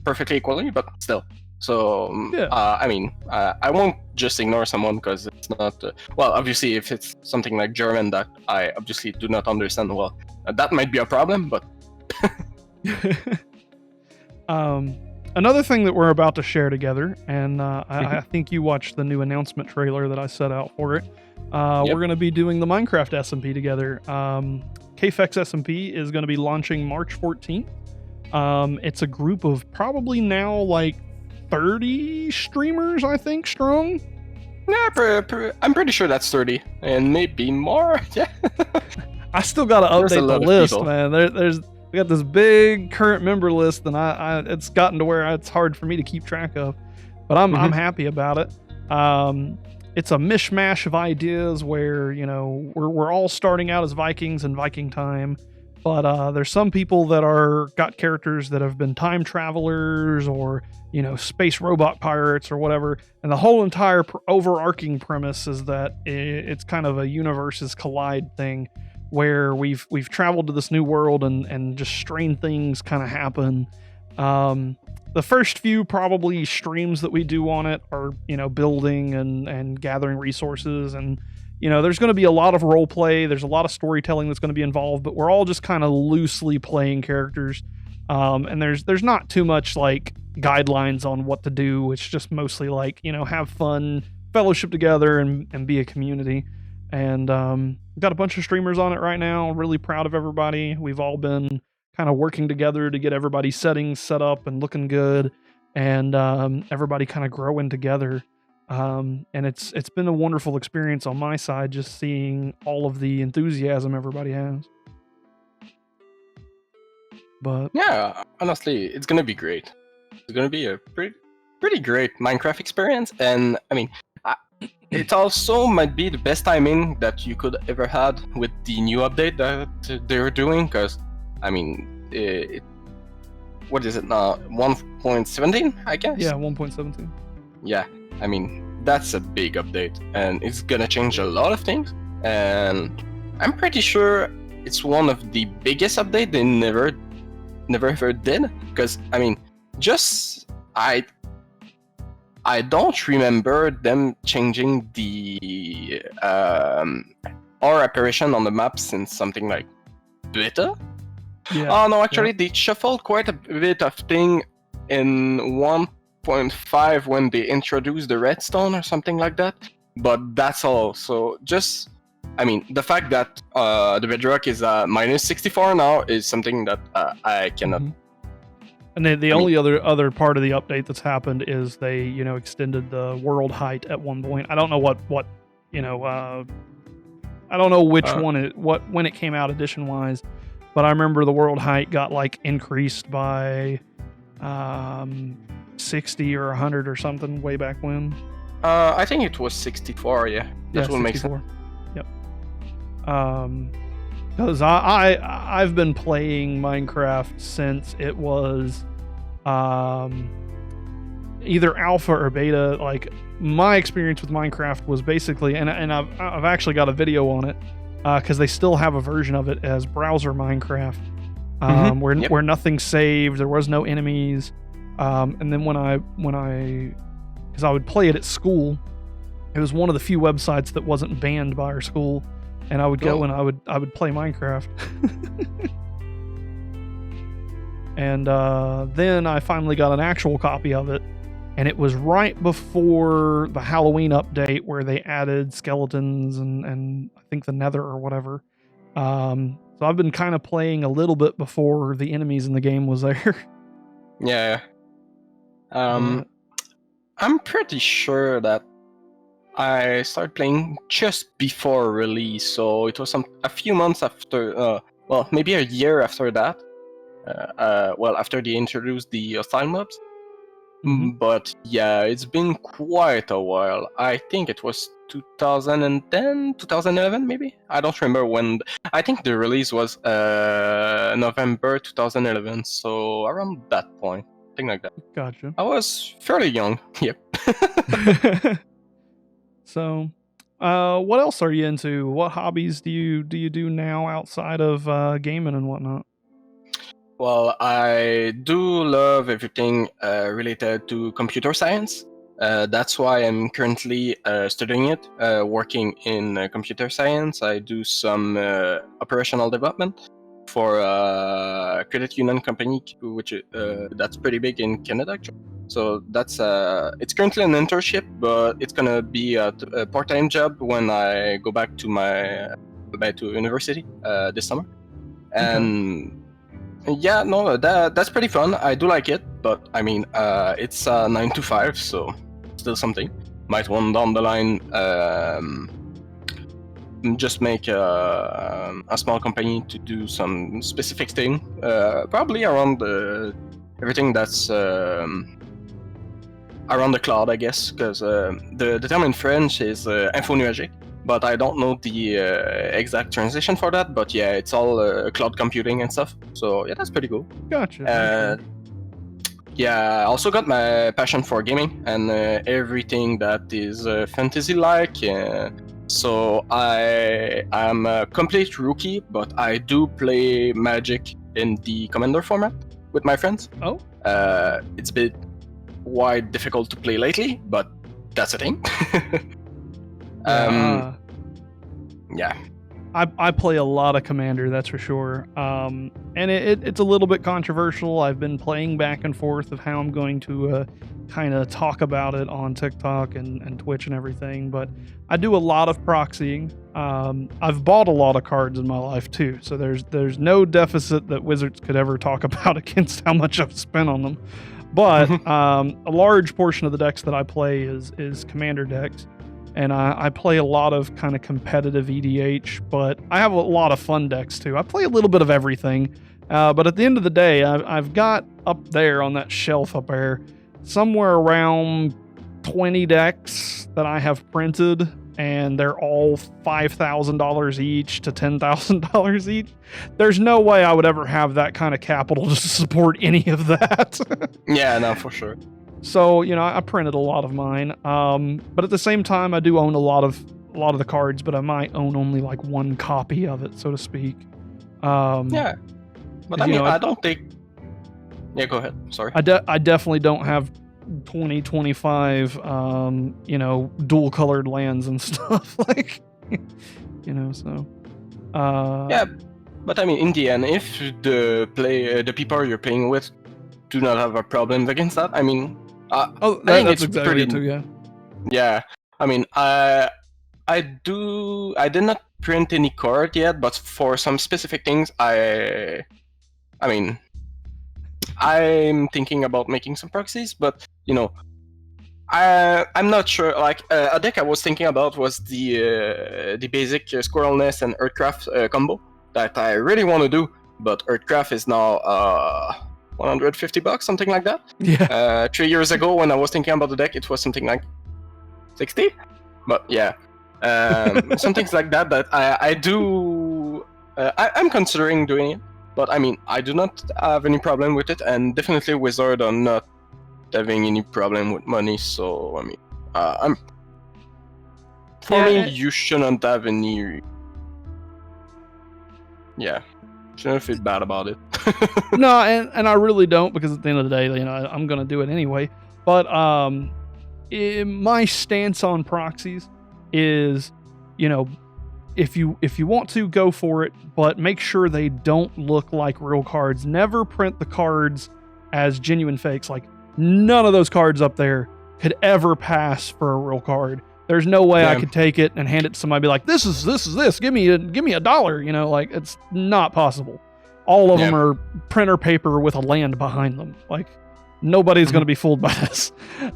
perfectly equally, but still. So, yeah. I mean, I won't just ignore someone because it's not, well, obviously, if it's something like German that I obviously do not understand well, that might be a problem, but... Another thing that we're about to share together, and I think you watched the new announcement trailer that I set out for it. We're going to be doing the Minecraft SMP together. KFX SMP is going to be launching March 14th. It's a group of probably now like 30 streamers, I think, strong. Yeah, I'm pretty sure that's 30, and maybe more. Yeah. I still got to update the list, man. We got this big current member list, and it's gotten to where it's hard for me to keep track of. But I'm happy about it. It's a mishmash of ideas where, you know, we're all starting out as Vikings in Viking time, but there's some people that got characters that have been time travelers or, you know, space robot pirates or whatever. And the whole entire overarching premise is that it's kind of a universes collide thing, where we've traveled to this new world and just strange things kind of happen. The first few probably streams that we do on it are, you know, building and gathering resources, and, you know, there's going to be a lot of role play. There's a lot of storytelling that's going to be involved, but we're all just kind of loosely playing characters. And there's not too much like guidelines on what to do. It's just mostly like, you know, have fun, fellowship together, and be a community. And got a bunch of streamers on it right now. Really proud of everybody. We've all been kind of working together to get everybody's settings set up and looking good, and everybody kind of growing together. And it's been a wonderful experience on my side, just seeing all of the enthusiasm everybody has. But yeah, honestly, it's gonna be great. It's gonna be a pretty great Minecraft experience, and I mean, it also might be the best timing that you could ever had with the new update that they're doing, because, I mean, what is it now? 1.17, I guess? Yeah, 1.17. Yeah, I mean, that's a big update, and it's gonna change a lot of things, and I'm pretty sure it's one of the biggest updates they never ever did, because, I mean, I don't remember them changing the our apparition on the map since something like beta. Yeah. Oh no, actually, they shuffled quite a bit of thing in 1.5 when they introduced the redstone or something like that. But that's all. So just, I mean, the fact that the bedrock is minus 64 now is something that I cannot. Mm-hmm. And the only other part of the update that's happened is they, you know, extended the world height at one point. I don't know what you know, I don't know which when it came out edition wise, but I remember the world height got like increased by 60 or 100 or something way back when. I think it was 64. Yeah, that will make sense. Yep. Because I've been playing Minecraft since it was either alpha or beta. Like, my experience with Minecraft was basically, and I've actually got a video on it. because they still have a version of it as browser Minecraft, where nothing's saved, there was no enemies, and then because I would play it at school, it was one of the few websites that wasn't banned by our school, and I would go and I would play Minecraft. And then I finally got an actual copy of it, and it was right before the Halloween update where they added skeletons and I think the Nether or whatever. So I've been kind of playing a little bit before the enemies in the game was there. Yeah. I'm pretty sure that I started playing just before release, so it was a few months after, well, maybe a year after that. After they introduced the hostile mobs. But yeah, it's been quite a while. I think it was 2010, 2011 maybe? I don't remember when. I think the release was November 2011, so around that point. Something like that. Gotcha. I was fairly young, yep. So, what else are you into? What hobbies do you do now outside of gaming and whatnot? Well, I do love everything related to computer science. That's why I'm currently studying it, working in computer science. I do some operational development for a credit union company, which that's pretty big in Canada, actually. So that's it's currently an internship, but it's gonna be a part-time job when I go back to university this summer. And yeah, no, that's pretty fun. I do like it, but I mean, it's 9 to 5, so still something. Might one down the line just make a small company to do some specific thing, probably around everything that's around the cloud, I guess, because the term in French is info nuagique, but I don't know the exact translation for that. But yeah, it's all cloud computing and stuff. So yeah, that's pretty cool. Gotcha. Yeah, I also got my passion for gaming and everything that is fantasy-like. So I am a complete rookie, but I do play Magic in the Commander format with my friends. Oh. It's been quite difficult to play lately, but that's a thing. Yeah. I play a lot of Commander, that's for sure. And it's a little bit controversial. I've been playing back and forth of how I'm going to kind of talk about it on TikTok and Twitch and everything, but I do a lot of proxying. I've bought a lot of cards in my life too, so there's no deficit that Wizards could ever talk about against how much I've spent on them. But a large portion of the decks that I play is Commander decks. And I play a lot of kind of competitive EDH, but I have a lot of fun decks too. I play a little bit of everything, but at the end of the day, I've got up there on that shelf up there somewhere around 20 decks that I have printed, and they're all $5,000 each to $10,000 each. There's no way I would ever have that kind of capital to support any of that. Yeah, no, for sure. So, I printed a lot of mine, but at the same time, I do own a lot of the cards, but I might own only like one copy of it, so to speak. Yeah, but I mean, I don't think. Yeah, go ahead. Sorry. I definitely don't have 25, dual colored lands and stuff like, so. Yeah, but I mean, in the end, if the people you're playing with do not have a problem against that, I mean. That's exactly it too, yeah. Yeah, I mean, I did not print any card yet, but for some specific things, I mean, I'm thinking about making some proxies, but I'm not sure. Like a deck I was thinking about was the basic Squirrel Nest and Earthcraft combo that I really want to do, but Earthcraft is now $150, something like that. Yeah. 3 years ago, when I was thinking about the deck, it was something like 60. But yeah, some things like that. That I do. I'm considering doing it. But I mean, I do not have any problem with it, and definitely Wizard are not having any problem with money. So I mean, you shouldn't have any Yeah. Shouldn't feel bad about it. No, and I really don't, because at the end of the day, I'm gonna do it anyway. But my stance on proxies is, if you want to, go for it, but make sure they don't look like real cards. Never print the cards as genuine fakes. Like, none of those cards up there could ever pass for a real card. There's no way I could take it and hand it to somebody and be like, this is this. Give me $1. Like, it's not possible. All of them are printer paper with a land behind them. Like, nobody's going to be fooled by this.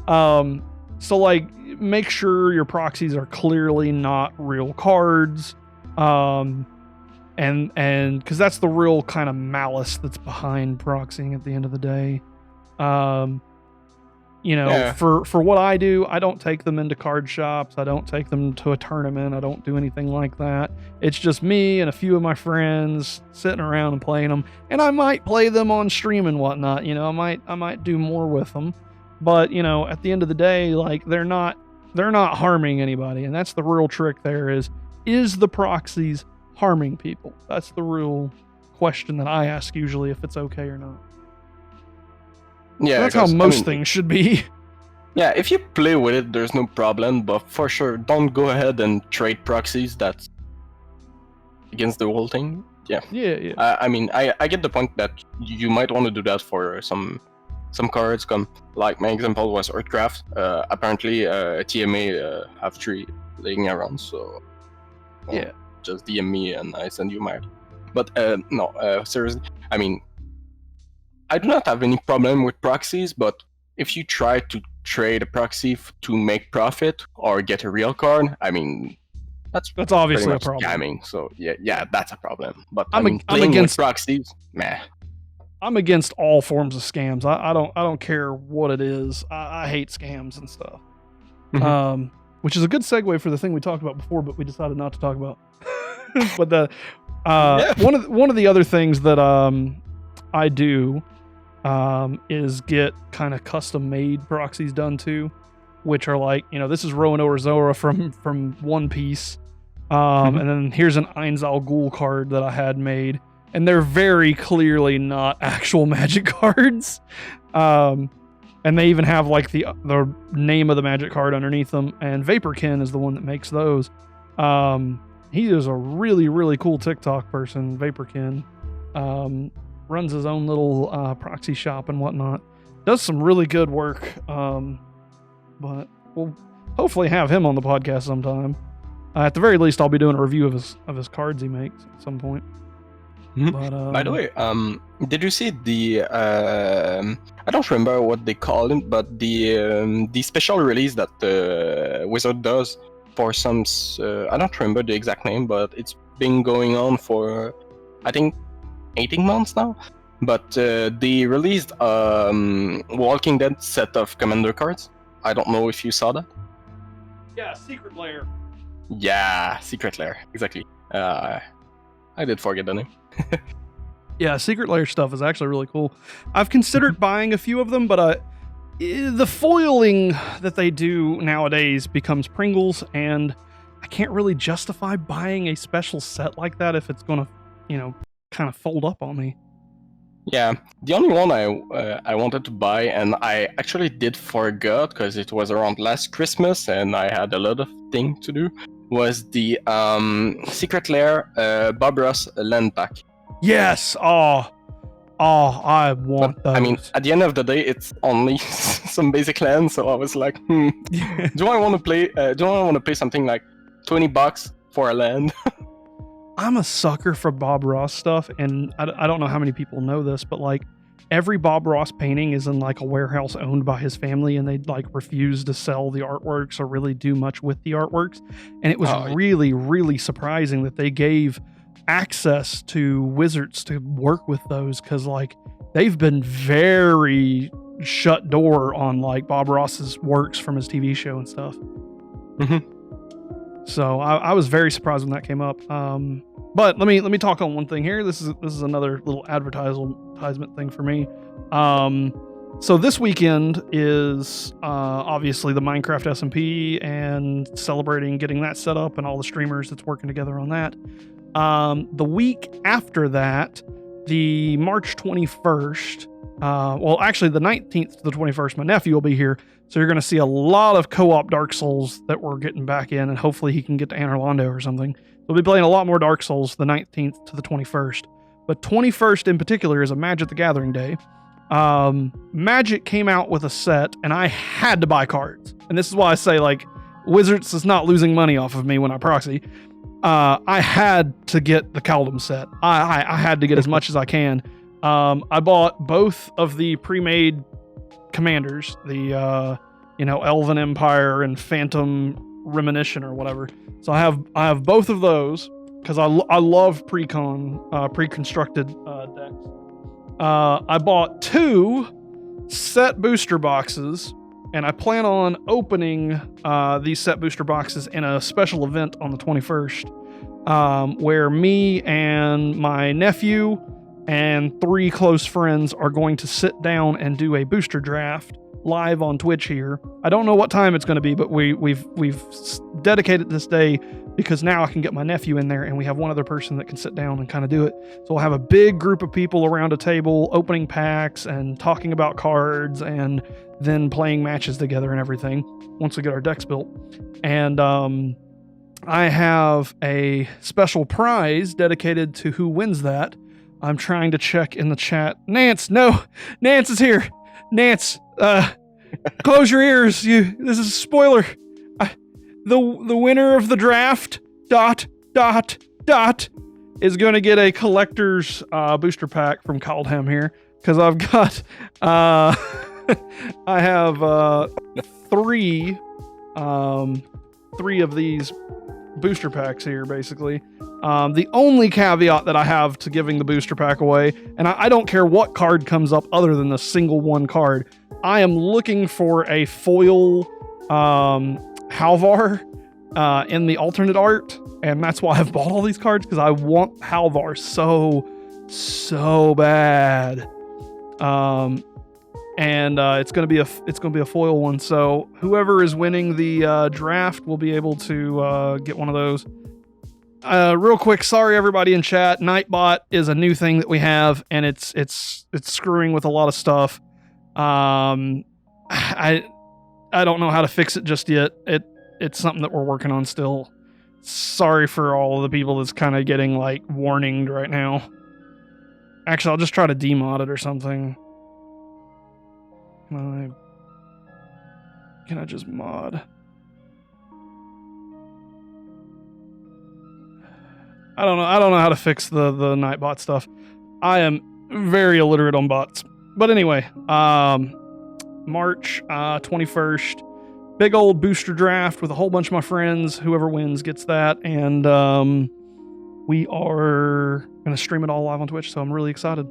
So, like, make sure your proxies are clearly not real cards. And because that's the real kind of malice that's behind proxying at the end of the day. For what I do, I don't take them into card shops. I don't take them to a tournament. I don't do anything like that. It's just me and a few of my friends sitting around and playing them. And I might play them on stream and whatnot. I might do more with them. But, at the end of the day, like, they're not harming anybody. And that's the real trick there is the proxies harming people? That's the real question that I ask usually, if it's okay or not. Yeah, so that's how most things should be. Yeah, if you play with it, there's no problem. But for sure, don't go ahead and trade proxies. That's against the whole thing. Yeah. Yeah. I get the point that you might want to do that for some cards. Like my example was Earthcraft. Apparently, TMA have 3 laying around. So just DM me and I send you my. But no, seriously. I do not have any problem with proxies, but if you try to trade a proxy to make profit or get a real card, that's obviously a problem. Scamming. So yeah, that's a problem. But I'm against proxies, meh. I'm against all forms of scams. I don't care what it is. I hate scams and stuff. Mm-hmm. Which is a good segue for the thing we talked about before, but we decided not to talk about. But one of the other things that I do is get kind of custom made proxies done too, which are like, this is Rowan Orzora from One Piece. And then here's an Ainz Al Ghul card that I had made, and they're very clearly not actual Magic cards. And they even have like the name of the Magic card underneath them, and Vaporkin is the one that makes those. He is a really, really cool TikTok person, Vaporkin. Runs his own little proxy shop and whatnot. Does some really good work. But we'll hopefully have him on the podcast sometime. At the very least, I'll be doing a review of his cards he makes at some point. But, by the way, did you see the I don't remember what they call it, but the special release that Wizard does for some I don't remember the exact name, but it's been going on for I think 18 months now. But they released Walking Dead set of commander cards. I don't know if you saw that. Yeah, Secret Lair. Yeah, Secret Lair, exactly. I did forget the name. Yeah, Secret Lair stuff is actually really cool. I've considered buying a few of them, but the foiling that they do nowadays becomes Pringles, and I can't really justify buying a special set like that if it's going to, kind of fold up on me. Yeah, the only one I wanted to buy, and I actually did forget because it was around last Christmas and I had a lot of things to do, was the Secret Lair Bob Ross land pack. Yes! Oh, I want those. At the end of the day, it's only some basic land, so I was like, do I want to pay something like $20 for a land? I'm a sucker for Bob Ross stuff, and I don't know how many people know this, but like every Bob Ross painting is in like a warehouse owned by his family, and they like refuse to sell the artworks or really do much with the artworks. And it was really, really surprising that they gave access to Wizards to work with those, because like they've been very shut door on like Bob Ross's works from his TV show and stuff. So I was very surprised when that came up. But let me talk on one thing here. This is another little advertisement thing for me. So this weekend is obviously the Minecraft SMP and celebrating getting that set up and all the streamers that's working together on that. The week after that, the March 21st, well, actually the 19th to the 21st, my nephew will be here. So you're going to see a lot of co-op Dark Souls that we're getting back in, and hopefully he can get to Anor Londo or something. We'll be playing a lot more Dark Souls the 19th to the 21st. But 21st in particular is a Magic the Gathering day. Magic came out with a set, and I had to buy cards. And this is why I say, like, Wizards is not losing money off of me when I proxy. I had to get the Kaldum set. I had to get as much as I can. I bought both of the pre-made commanders, the Elven Empire and Phantom Reminiscent or whatever. So I have both of those because I love pre-constructed decks. I bought 2 set booster boxes, and I plan on opening these set booster boxes in a special event on the 21st, where me and my nephew and 3 close friends are going to sit down and do a booster draft live on Twitch here. I don't know what time it's going to be, but we've dedicated this day because now I can get my nephew in there and we have one other person that can sit down and kind of do it. So we'll have a big group of people around a table opening packs and talking about cards and then playing matches together and everything once we get our decks built. And I have a special prize dedicated to who wins that. I'm trying to check in the chat. Nance is here. Nance, close your ears. This is a spoiler. The winner of the draft, ... is going to get a collector's booster pack from Kaldheim here. Because I've got, I have 3 of these booster packs here, basically. The only caveat that I have to giving the booster pack away, and I don't care what card comes up other than the single one card, I am looking for a foil Halvar in the alternate art, and that's why I've bought all these cards, because I want Halvar so bad. And it's gonna be a foil one, so whoever is winning the draft will be able to get one of those. Real quick, sorry everybody in chat. Nightbot is a new thing that we have, and it's screwing with a lot of stuff. I don't know how to fix it just yet. It's something that we're working on still. Sorry for all of the people that's kind of getting like warninged right now. Actually, I'll just try to demod it or something. Can I just mod? I don't know how to fix the Nightbot stuff. I am very illiterate on bots. But anyway, March 21st, big old booster draft with a whole bunch of my friends. Whoever wins gets that, and we are going to stream it all live on Twitch, so I'm really excited.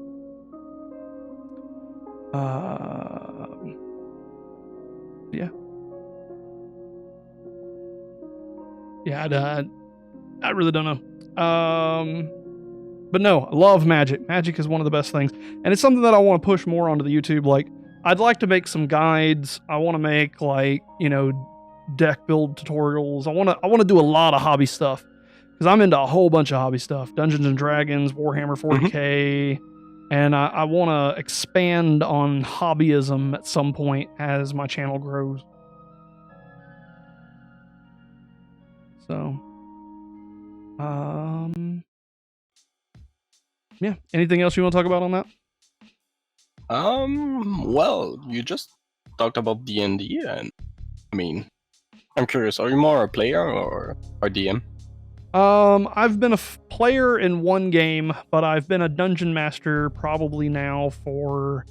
Yeah, I really don't know. But no, I love Magic. Magic is one of the best things, and it's something that I want to push more onto the YouTube. Like, I'd like to make some guides. I want to make deck build tutorials. I want to do a lot of hobby stuff because I'm into a whole bunch of hobby stuff: Dungeons and Dragons, Warhammer 40K, and I want to expand on hobbyism at some point as my channel grows. So, yeah. Anything else you want to talk about on that? Well, you just talked about D&D, and I mean, I'm curious, are you more a player or DM? I've been a player in one game, but I've been a dungeon master probably now for,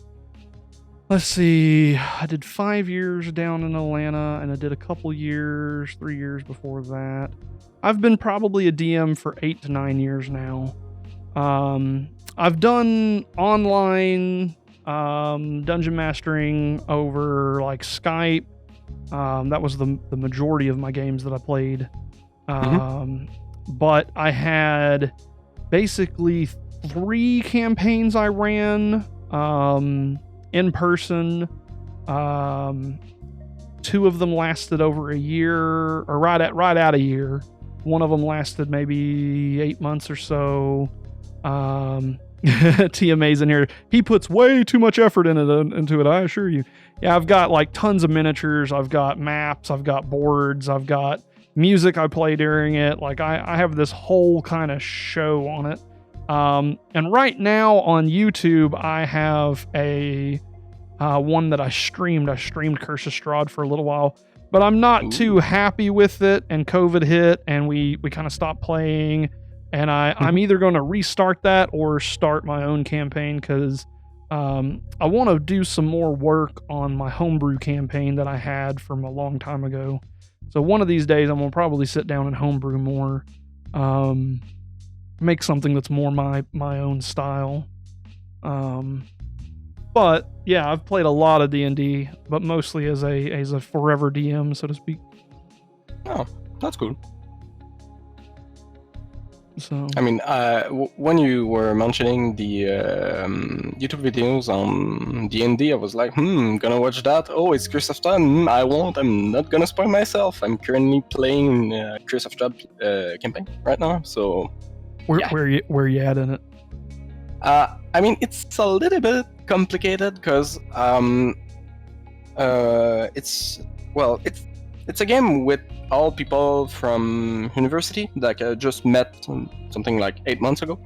let's see, I did 5 years down in Atlanta, and I did a couple years, 3 years before that. I've been probably a DM for 8 to 9 years now. I've done online dungeon mastering over like Skype. That was the majority of my games that I played. But I had basically 3 campaigns I ran in person. 2 of them lasted over a year, or right at a year. One of them lasted maybe 8 months or so. TMA's in here. He puts way too much effort into it, I assure you. Yeah, I've got like tons of miniatures. I've got maps. I've got boards. I've got music I play during it. Like I have this whole kind of show on it. And right now on YouTube, I have a one that I streamed. I streamed Curse of Strahd for a little while, but I'm not too happy with it. And COVID hit, and we kind of stopped playing. And I'm either going to restart that or start my own campaign because I want to do some more work on my homebrew campaign that I had from a long time ago. So one of these days, I'm going to probably sit down and homebrew more, make something that's more my own style. But yeah, I've played a lot of D&D, but mostly as a forever DM, so to speak. Oh, that's cool. So I mean, when you were mentioning the YouTube videos on D&D, I was like, gonna watch that. Oh, it's Curse of Strahd. I won't. I'm not gonna spoil myself. I'm currently playing Curse of Strahd campaign right now. So where you at in it? I mean, it's a little bit complicated because it's a game with all people from university that I just met something like 8 months ago.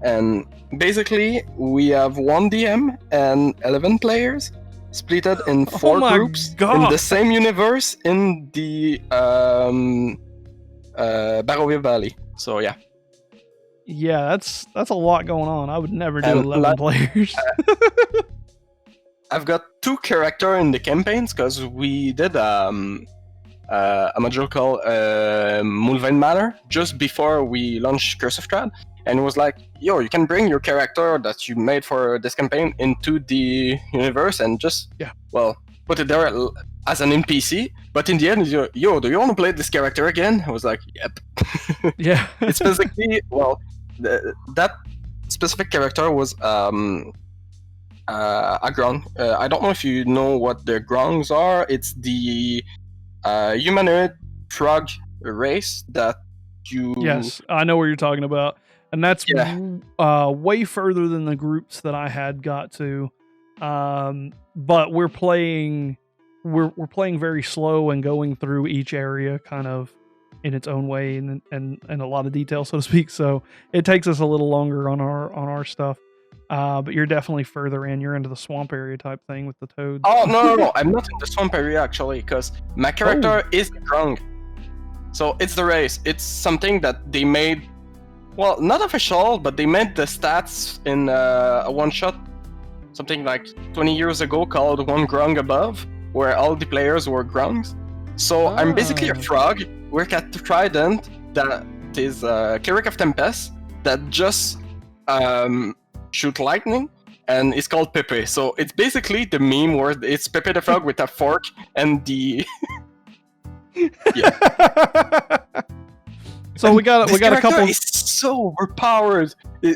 And basically, we have one DM and 11 players splitted in 4 groups in the same universe in the Barovia Valley. So yeah. Yeah, that's a lot going on. I would never do 11 players. I've got 2 characters in the campaigns because we did a module called Mulvain Manor just before we launched Curse of Strahd, and it was like, yo, you can bring your character that you made for this campaign into the universe and just put it there as an NPC. But in the end, yo, do you want to play this character again? I was like, yep. Yeah. It's basically that specific character was a grung. I don't know if you know what the grungs are. It's the humanoid frog race that you... Yes, I know what you're talking about. And that's way further than the groups that I had got to. But we're playing very slow and going through each area kind of in its own way and a lot of detail, so to speak. So it takes us a little longer on our stuff. But you're definitely further in. You're into the swamp area type thing with the toads. Oh, no. I'm not in the swamp area, actually, because my character is drunk. So it's the race. It's something that they made, well, not official, but they made the stats in a one-shot, something like 20 years ago, called One Grung Above, where all the players were grungs. So I'm basically a frog with a trident that is a Cleric of Tempest that just... shoot lightning, and it's called Pepe. So it's basically the meme where it's Pepe the Frog with a fork and the So we got a couple. It's so overpowered,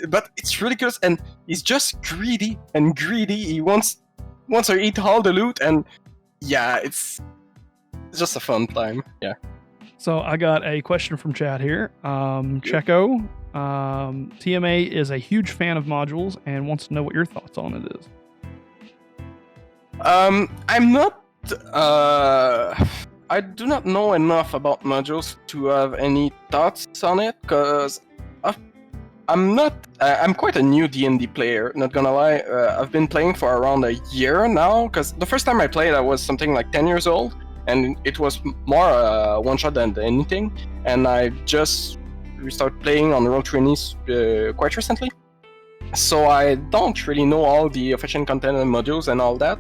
but it's ridiculous, and he's just greedy. He wants to eat all the loot, and yeah, it's just a fun time. Yeah. So I got a question from chat here. Chekko. TMA is a huge fan of modules and wants to know what your thoughts on it is. I'm not. I do not know enough about modules to have any thoughts on it because I'm not. I'm quite a new D&D player. Not gonna lie. I've been playing for around a year now because the first time I played, I was something like 10 years old, and it was more one shot than anything. And I just restarted playing on Roll20 quite recently. So I don't really know all the official content and modules and all that.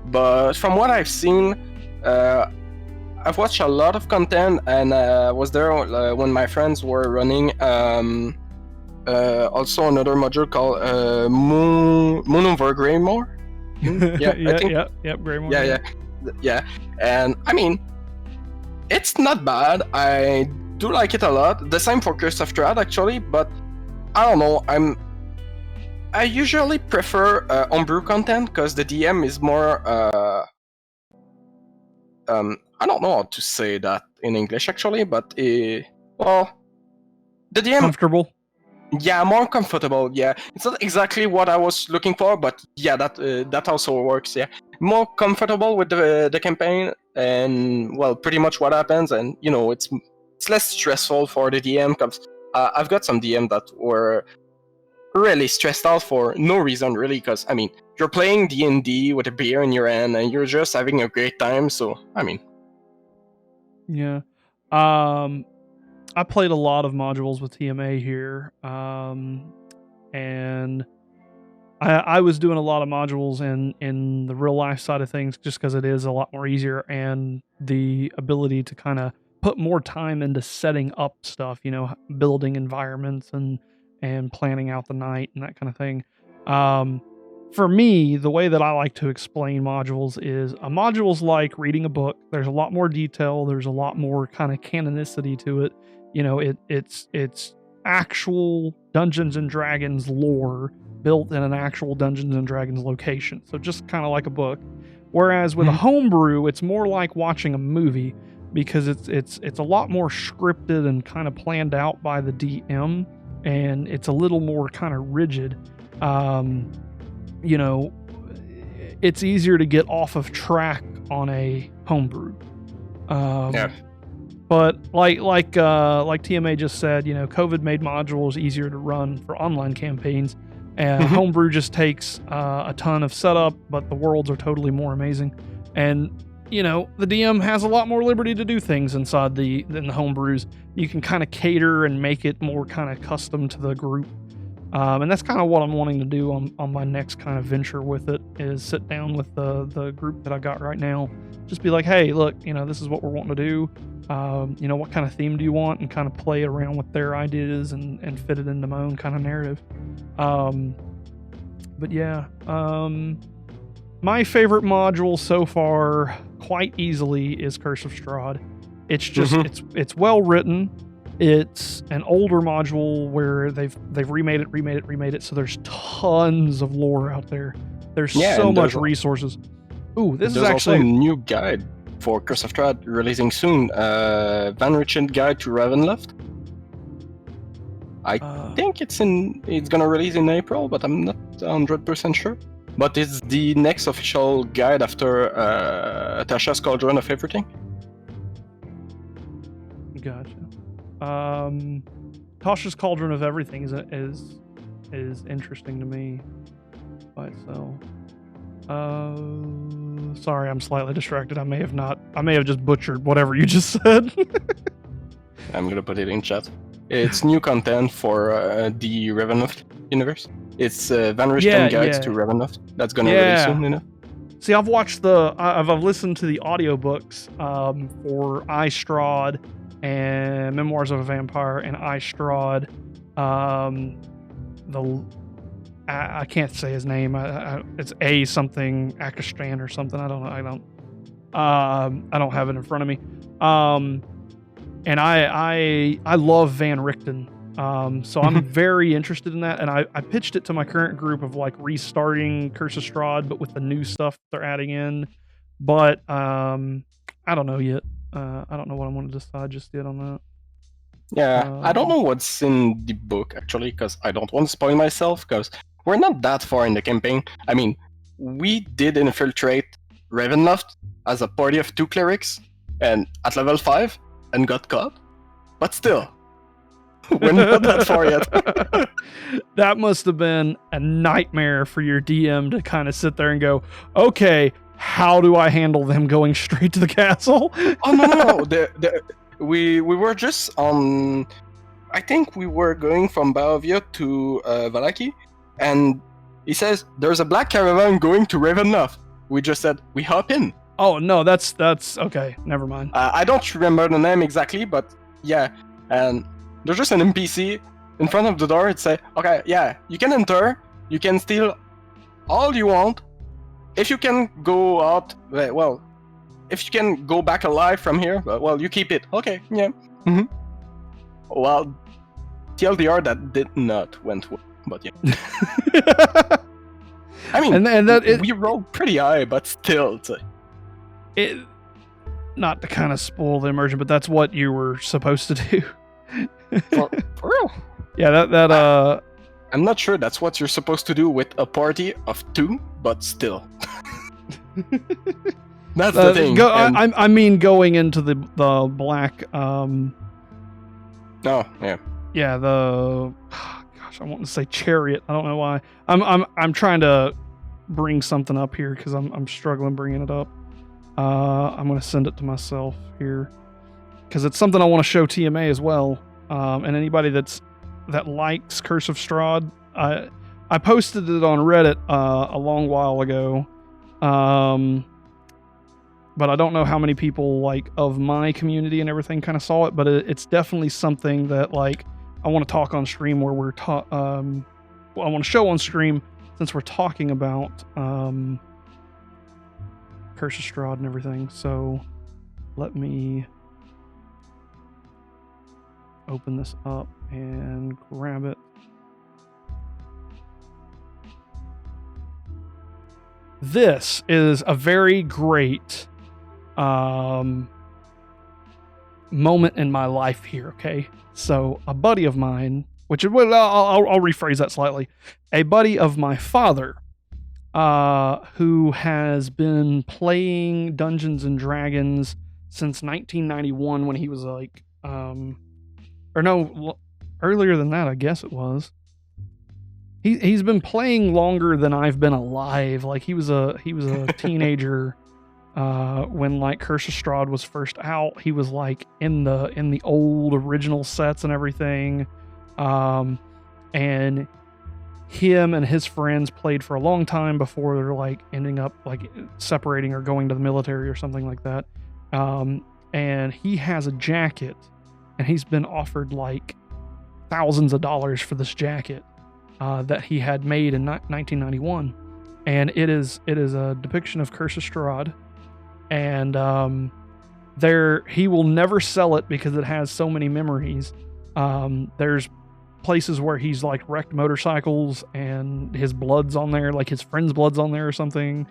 But from what I've seen, I've watched a lot of content and was there when my friends were running also another module called Moon over Greymore. Greymore. Yeah. And I mean, it's not bad. I do like it a lot. The same for Curse of Strahd actually, but I don't know. I usually prefer homebrew content because the DM is more. I don't know how to say that in English actually, but The DM, Comfortable. yeah, more comfortable. Yeah, it's not exactly what I was looking for, but yeah, that also works. Yeah, more comfortable with the campaign, and well, pretty much what happens, and it's less stressful for the DM because I've got some DM that were really stressed out for no reason, really, because I mean, you're playing D&D with a beer in your hand, and you're just having a great time. So I mean, Yeah. I played a lot of modules with TMA here, and I was doing a lot of modules in the real life side of things just because it is a lot more easier, and the ability to kind of put more time into setting up stuff, building environments and planning out the night and that kind of thing. For me, the way that I like to explain modules is a module's like reading a book. There's a lot more detail. There's a lot more kind of canonicity to it. It's actual Dungeons and Dragons lore built in an actual Dungeons and Dragons location. So just kind of like a book. Whereas with a homebrew, it's more like watching a movie because it's a lot more scripted and kind of planned out by the DM, and it's a little more kind of rigid. It's easier to get off of track on a homebrew. yeah. But like TMA just said, COVID made modules easier to run for online campaigns, and homebrew just takes a ton of setup, but the worlds are totally more amazing. And the DM has a lot more liberty to do things inside than the homebrews. You can kind of cater and make it more kind of custom to the group. And that's kind of what I'm wanting to do on my next kind of venture with it, is sit down with the group that I got right now. Just be like, hey, look, this is what we're wanting to do. What kind of theme do you want? And kind of play around with their ideas and fit it into my own kind of narrative. But yeah, my favorite module so far, quite easily, is Curse of Strahd. It's just it's well written. It's an older module where they've remade it. So there's tons of lore out there. There's so much resources. Ooh, this is actually also a new guide for Curse of Strahd releasing soon. Van Richard Guide to Ravenloft. I think it's gonna release in April, but I'm not 100% sure. But it's the next official guide after Tasha's Cauldron of Everything. Gotcha. Tasha's Cauldron of Everything is interesting to me by itself. Sorry, I'm slightly distracted. I may have just butchered whatever you just said. I'm gonna put it in chat. It's new content for the Ravenloft universe. It's Van Richten Guides to Ravenloft. That's gonna release soon, See, I've watched I've listened to the audiobooks for Strahd and Memoirs of a Vampire and Strahd. I can't say his name. It's A something Akastran or something. I don't know. I don't have it in front of me. And I love Van Richten. So I'm very interested in that. And I pitched it to my current group of like restarting Curse of Strahd, but with the new stuff they're adding in. But I don't know yet. I don't know what I'm going to decide just yet on that. Yeah, I don't know what's in the book actually, because I don't want to spoil myself, because we're not that far in the campaign. I mean, we did infiltrate Ravenloft as a party of 2 clerics, and at level 5, and got caught. But still, we're not that far yet. That must have been a nightmare for your DM to kind of sit there and go, okay, how do I handle them going straight to the castle? Oh, no. We were just on... I think we were going from Barovia to Valaki, and he says, there's a black caravan going to Ravenloft. We just said, we hop in. Oh, no, that's okay. Never mind. I don't remember the name exactly, but yeah. And there's just an NPC in front of the door. It says, okay, yeah, you can enter. You can steal all you want. If you can go out, well, if you can go back alive from here, well, you keep it. Okay, yeah. Mm-hmm. Well, TLDR, that did not went well, but yeah. I mean, we rolled pretty high, but still. Not to kind of spoil the immersion, but that's what you were supposed to do. For real? Yeah, that I'm not sure that's what you're supposed to do with a party of 2, but still. That's the thing. I mean, going into the black. Oh yeah. Yeah, gosh, I want to say chariot. I don't know why. I'm trying to bring something up here because I'm struggling bringing it up. I'm gonna send it to myself here because it's something I want to show TMA as well. And anybody that likes Curse of Strahd, I posted it on Reddit a long while ago. But I don't know how many people like of my community and everything kind of saw it, but it's definitely something that like I want to talk on stream where we're I want to show on stream since we're talking about Curse of Strahd and everything. So let me open this up and grab it. This is a very great moment in my life here, okay? So a buddy of mine, which is, well, I'll rephrase that slightly. A buddy of my father, who has been playing Dungeons and Dragons since 1991 when he was like, or no, earlier than that, I guess it was. He's been playing longer than I've been alive. Like he was a teenager when like Curse of Strahd was first out. He was like in the old original sets and everything. And him and his friends played for a long time before they're like ending up like separating or going to the military or something like that. And he has a jacket, and he's been offered like thousands of dollars for this jacket that he had made in 1991, and it is a depiction of Curse of Strahd, and he will never sell it because it has so many memories. There's places where he's like wrecked motorcycles and his blood's on there, like his friend's blood's on there or something.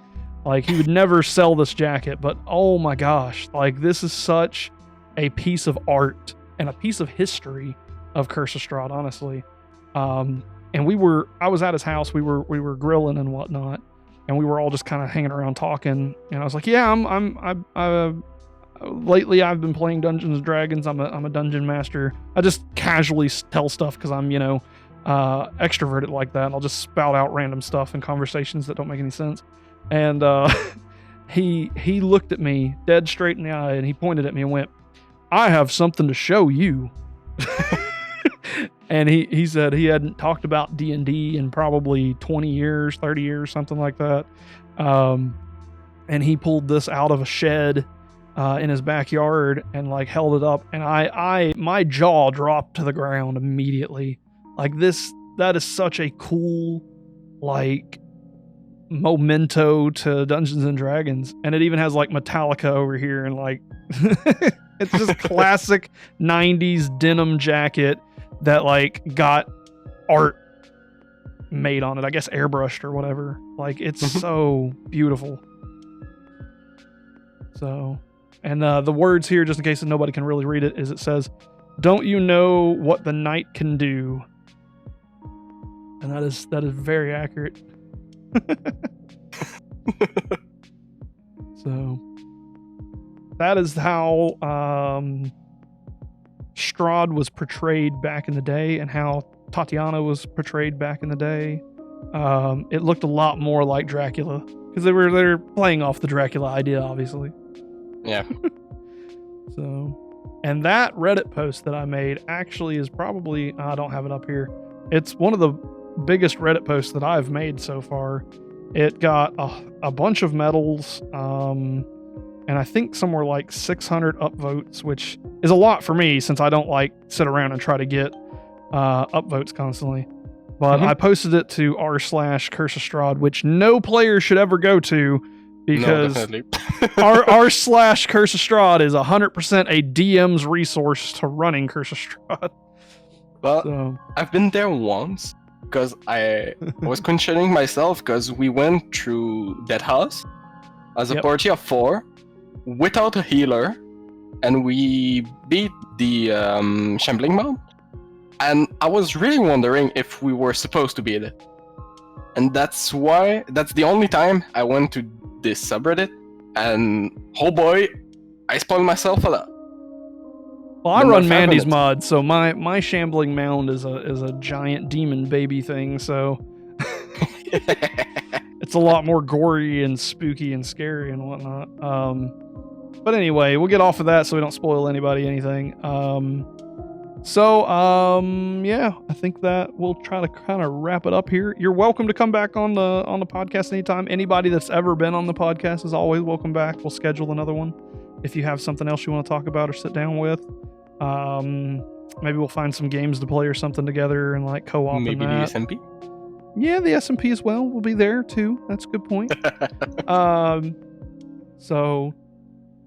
Like he would never sell this jacket, but oh my gosh, like this is such a piece of art and a piece of history of Curse of Strahd, honestly. And I was at his house, we were grilling and whatnot, and we were all just kind of hanging around talking, and I was like, yeah, lately I've been playing Dungeons and Dragons. I'm a dungeon master. I just casually tell stuff because I'm, extroverted like that. And I'll just spout out random stuff in conversations that don't make any sense. And he looked at me dead straight in the eye, and he pointed at me and went, "I have something to show you." And he said he hadn't talked about D&D in probably 20 years, 30 years, something like that. And he pulled this out of a shed in his backyard and like held it up, and my jaw dropped to the ground immediately. Like that is such a cool like memento to Dungeons and Dragons, and it even has like Metallica over here, and like it's just classic 90s denim jacket that like got art made on it, I guess airbrushed or whatever. Like it's so beautiful. So, and the words here, just in case nobody can really read it, is it says, "Don't you know what the night can do?" And that is very accurate. So that is how Strahd was portrayed back in the day, and how Tatiana was portrayed back in the day. It looked a lot more like Dracula because they're playing off the Dracula idea, obviously. Yeah. So, and that Reddit post that I made actually is probably, I don't have it up here. It's one of the biggest Reddit posts that I've made so far. It got a bunch of medals, and I think somewhere like 600 upvotes, which is a lot for me since I don't like sit around and try to get upvotes constantly. But I posted it to r/Curse of Strahd, which no player should ever go to, because r/Curse of Strahd is 100% a DM's resource to running Curse of Strahd. Well, So, I've been there once because I was questioning myself because we went through that house as a party of 4 without a healer, and we beat the shambling mob. And I was really wondering if we were supposed to be in it. And that's the only time I went to this subreddit, and oh boy, I spoiled myself a lot. Well, I run Mandy's mod, so my shambling mound is a giant demon baby thing, so it's a lot more gory and spooky and scary and whatnot. But anyway, we'll get off of that so we don't spoil anybody anything. Yeah, I think that we'll try to kind of wrap it up here. You're welcome to come back on the podcast anytime. Anybody that's ever been on the podcast is always welcome back. We'll schedule another one if you have something else you want to talk about or sit down with. Maybe we'll find some games to play or something together and like co-op. Maybe the SMP. Yeah, the SMP as well. We'll be there too. That's a good point. So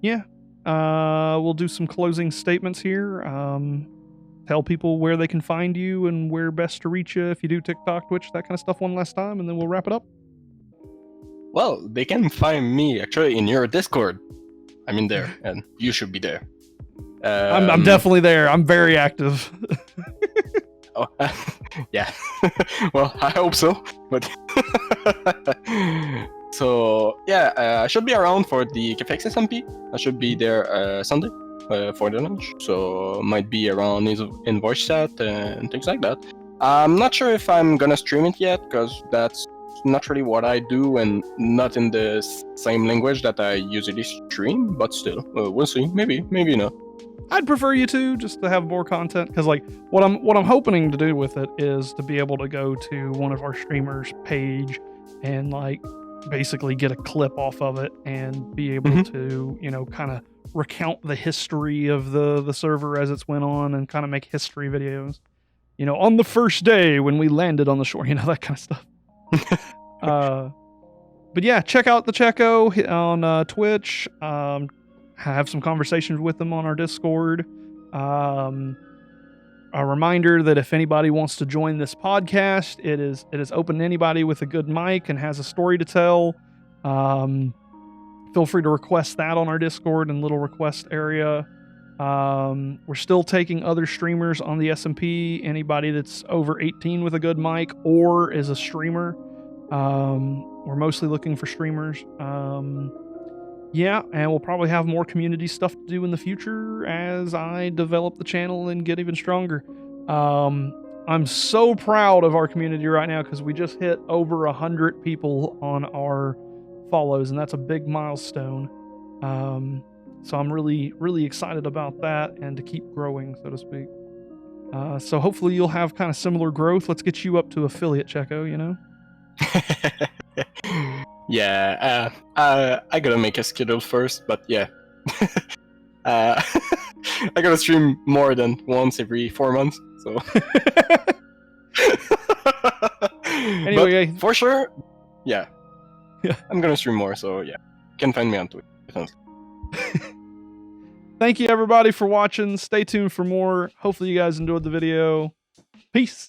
yeah, we'll do some closing statements here. Tell people where they can find you and where best to reach you if you do TikTok, Twitch, that kind of stuff one last time, and then we'll wrap it up. Well, they can find me actually in your Discord. I'm in there, and you should be there. I'm definitely there. I'm very active. Oh, yeah. Well, I hope so. But so yeah, I should be around for the Cafe SMP. I should be there Sunday for the lunch. So might be around in voice chat and things like that. I'm not sure if I'm gonna stream it yet, because that's not really what I do and not in the same language that I usually stream. But still, we'll see. Maybe not. I'd prefer you to, just to have more content, because like what I'm hoping to do with it is to be able to go to one of our streamers' page and like basically get a clip off of it and be able to, you know, kind of recount the history of the server as it's went on and kind of make history videos. You know, on the first day when we landed on the shore, you know, that kind of stuff. But yeah, check out the Chekko on Twitch. Have some conversations with them on our Discord. A reminder that if anybody wants to join this podcast, it is open to anybody with a good mic and has a story to tell. Feel free to request that on our Discord and little request area. We're still taking other streamers on the SMP. Anybody that's over 18 with a good mic or is a streamer. We're mostly looking for streamers. Yeah, and we'll probably have more community stuff to do in the future as I develop the channel and get even stronger. I'm so proud of our community right now because we just hit over 100 people on our follows, and that's a big milestone. So I'm really, really excited about that and to keep growing, so to speak. So hopefully you'll have kind of similar growth. Let's get you up to affiliate, Chekko, you know? Yeah, I gotta make a schedule first, but yeah. I gotta stream more than once every 4 months, so. Anyway, but for sure, yeah. I'm gonna stream more, so yeah. You can find me on Twitter. Thank you everybody for watching. Stay tuned for more. Hopefully you guys enjoyed the video. Peace.